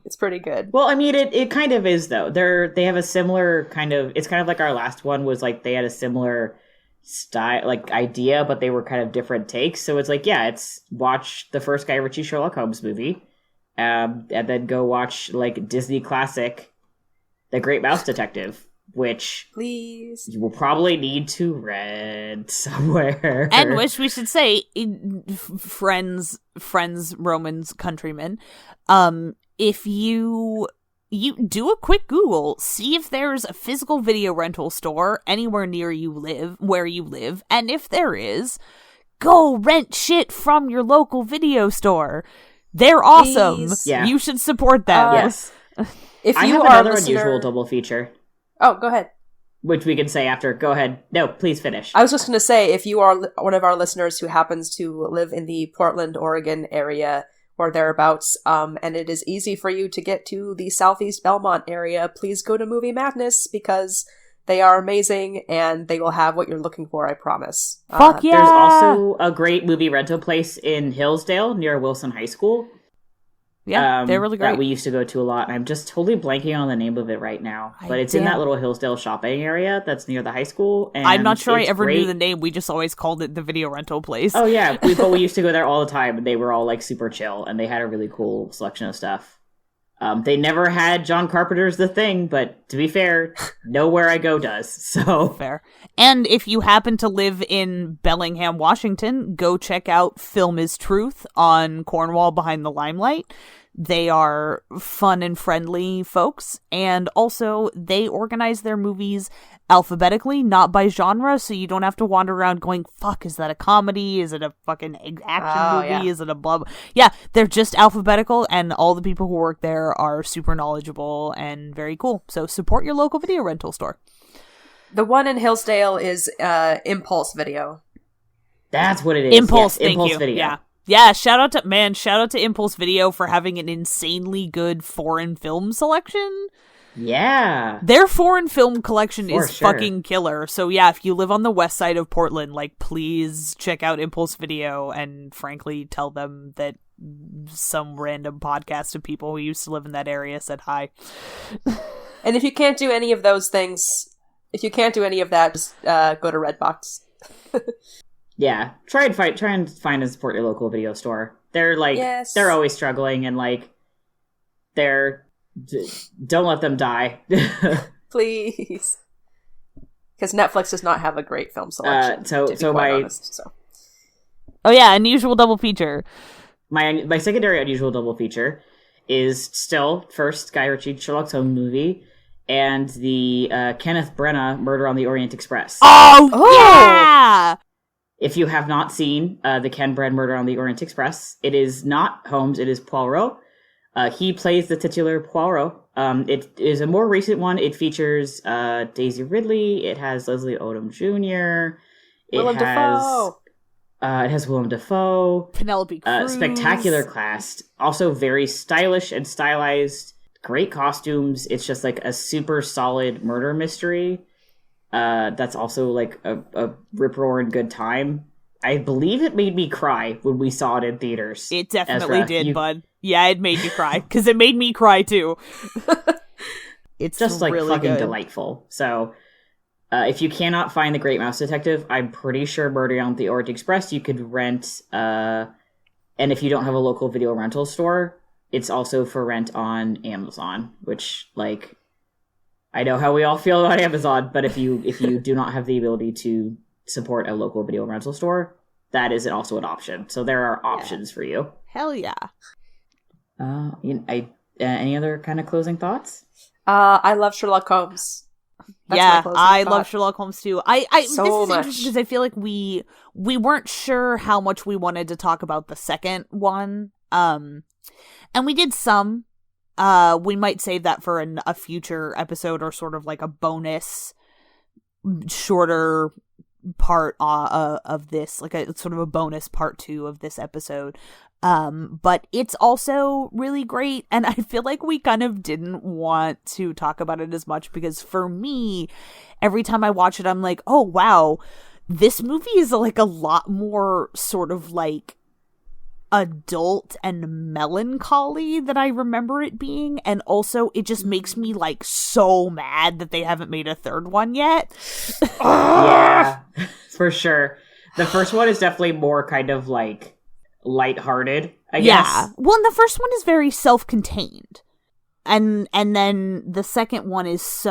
it's pretty good. Well, I mean, it kind of is, though. They have a similar kind of... It's kind of like our last one was, like, they had a similar... style, like, idea, but they were kind of different takes. So it's like, it's watch the first Guy Ritchie Sherlock Holmes movie, and then go watch, like, Disney classic The Great Mouse Detective, which please you will probably need to rent somewhere. And which we should say, friends, Romans, countrymen, if you do a quick Google, see if there's a physical video rental store anywhere near where you live, and if there is, go rent shit from your local video store. They're awesome. Yeah. You should support them. Yes. If I you have are another unusual double feature. Oh, go ahead. Which we can say after. Go ahead. No, please finish. I was just going to say, if you are one of our listeners who happens to live in the Portland, Oregon area, or thereabouts, and it is easy for you to get to the Southeast Belmont area, please go to Movie Madness, because they are amazing, and they will have what you're looking for, I promise. Fuck yeah! There's also a great movie rental place in Hillsdale, near Wilson High School. Yeah, they're really great. That we used to go to a lot, and I'm just totally blanking on the name of it right now. But it's in that little Hillsdale shopping area that's near the high school. And I'm not sure I ever knew the name. We just always called it the video rental place. Oh yeah, but we used to go there all the time, and they were all, like, super chill, and they had a really cool selection of stuff. They never had John Carpenter's The Thing, but to be fair, nowhere I go does. So fair. And if you happen to live in Bellingham, Washington, go check out Film is Truth on Cornwall Behind the Limelight. They are fun and friendly folks, and also they organize their movies alphabetically, not by genre, so you don't have to wander around going, fuck, is that a comedy? Is it a fucking action movie? Yeah. Is it a blah, blah? Yeah, they're just alphabetical, and all the people who work there are super knowledgeable and very cool. So support your local video rental store. The one in Hillsdale is Impulse Video. That's what it is. Impulse, yes, Impulse you. Video. Yeah. Yeah, shout out to Impulse Video for having an insanely good foreign film selection. Yeah. Their foreign film collection For is sure. fucking killer. So yeah, if you live on the west side of Portland, like, please check out Impulse Video and frankly tell them that some random podcast of people who used to live in that area said hi. And if you can't do any of those things, if you can't do any of that, just go to Redbox. Yeah. Try and find and support your local video store. They're like, Yes. they're always struggling, and like, don't let them die. Please. Because Netflix does not have a great film selection. So Oh yeah, unusual double feature. my secondary unusual double feature is still first Guy Ritchie Sherlock Holmes movie and the Kenneth Branagh Murder on the Orient Express. Oh yeah! If you have not seen the Ken Branagh Murder on the Orient Express, it is not Holmes, it is Poirot. He plays the titular Poirot. It is a more recent one. It features Daisy Ridley. It has Leslie Odom Jr. Willem Dafoe. It has Willem Dafoe. Penelope Cruz. Spectacular cast. Also very stylish and stylized. Great costumes. It's just like a super solid murder mystery. That's also like a rip-roaring good time. I believe it made me cry when we saw it in theaters. It definitely Ezra, did, bud. Yeah, it made you cry, because it made me cry too. It's just like really fucking good. delightful. So, if you cannot find The Great Mouse Detective, I'm pretty sure Murder on the Orient Express you could rent. And if you don't have a local video rental store, it's also for rent on Amazon. Which, like, I know how we all feel about Amazon, but if you do not have the ability to support a local video rental store, that is also an option. So there are options for you. Hell yeah. Any other kind of closing thoughts? I love Sherlock Holmes. That's yeah, my closing I thought. love Sherlock Holmes too. So this is much. interesting because I feel like we weren't sure how much we wanted to talk about the second one. And we did some. We might save that for a future episode or sort of like a bonus, shorter part of this, like a sort of a bonus part 2 of this episode. But it's also really great, and I feel like we kind of didn't want to talk about it as much because for me, every time I watch it, I'm like, oh wow, this movie is like a lot more sort of like adult and melancholy than I remember it being, and also it just makes me like so mad that they haven't made a third one yet. Yeah, for sure. The first one is definitely more kind of like lighthearted, I guess. Yeah. Well, and the first one is very self-contained. And then the second one is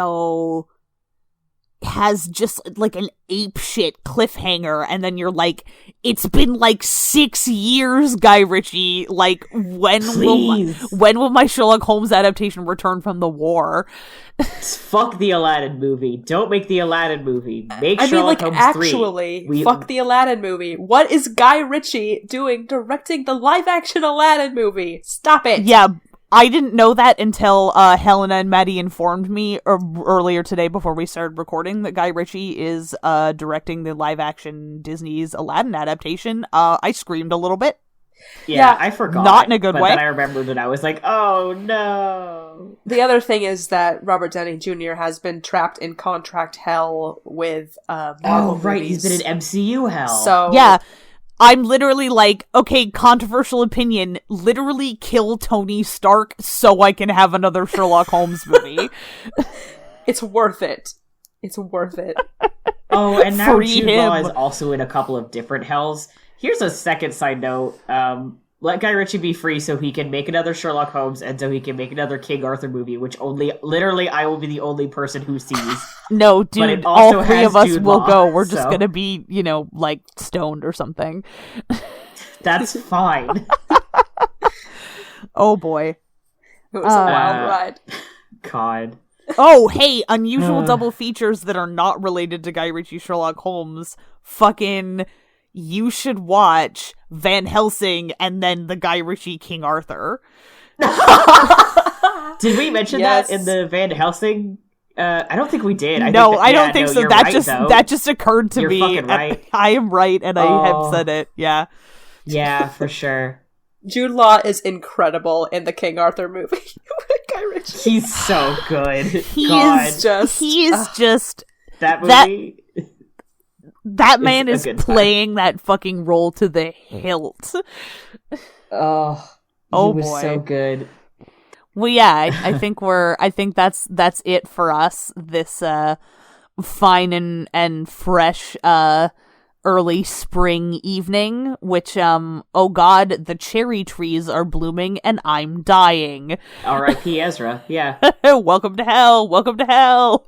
has just like an apeshit cliffhanger, and then you're like, it's been like 6 years, Guy Ritchie. Like, when will my Sherlock Holmes adaptation return from the war? Fuck the Aladdin movie. Don't make the Aladdin movie. Make I mean, Sherlock like, Holmes 3. actually, fuck the Aladdin movie. What is Guy Ritchie doing directing the live-action Aladdin movie? Stop it! Yeah, I didn't know that until Helena and Matty informed me earlier today before we started recording that Guy Ritchie is directing the live-action Disney's Aladdin adaptation. I screamed a little bit. Yeah, I forgot. Not in a good but way. Then I remembered and I was like, oh no. The other thing is that Robert Downey Jr. has been trapped in contract hell with Marvel Oh, right. movies. He's been in MCU hell. So Yeah, I'm literally like, okay, controversial opinion, literally kill Tony Stark so I can have another Sherlock Holmes movie. it's worth it. It's worth it. Oh, and now Free Jude Law him. is also in a couple of different hells. Here's a second side note. Let Guy Ritchie be free so he can make another Sherlock Holmes and so he can make another King Arthur movie, which literally I will be the only person who sees. No, But it dude, also all 3 has of us Jude will Law, go. We're just so- gonna be, like, stoned or something. That's fine. Oh boy. It was a wild ride. God. Oh, hey, unusual double features that are not related to Guy Ritchie Sherlock Holmes. Fucking, you should watch Van Helsing and then the Guy Ritchie King Arthur. Did we mention Yes. that in the Van Helsing? I don't think we did. I don't think so. You're That right, just though. that just occurred to You're me. fucking and right. I am right, and I have said it. Yeah. Yeah, for sure. Jude Law is incredible in the King Arthur movie. Guy Ritchie. He's so good. He God. is just That movie. that man It's is a good playing that fucking role to the hilt. Oh, Oh, he was boy. so good. Well, yeah, I think that's it for us this fine and fresh early spring evening, which oh god, the cherry trees are blooming and I'm dying. R.I.P. Ezra. Yeah. Welcome to hell. Welcome to hell.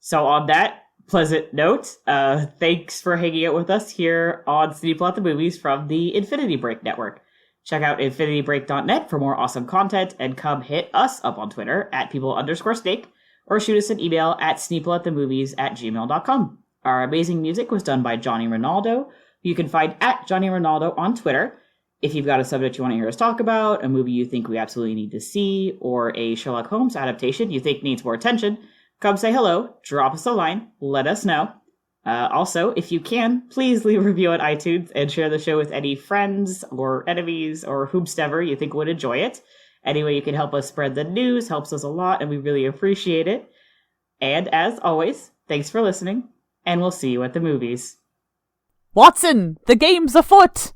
So on that pleasant note, thanks for hanging out with us here on Sneople at the Movies from the Infinity Break Network. Check out infinitybreak.net for more awesome content, and come hit us up on Twitter at people_snake, or shoot us an email at sneopleatthemovies@gmail.com. Our amazing music was done by Johnny Ronaldo, who you can find at Johnny Ronaldo on Twitter. If you've got a subject you want to hear us talk about, a movie you think we absolutely need to see, or a Sherlock Holmes adaptation you think needs more attention, come say hello, drop us a line, let us know. Also, if you can, please leave a review on iTunes and share the show with any friends or enemies or whomstever you think would enjoy it. Any way you can help us spread the news helps us a lot, and we really appreciate it. And as always, thanks for listening, and we'll see you at the movies. Watson, the game's afoot.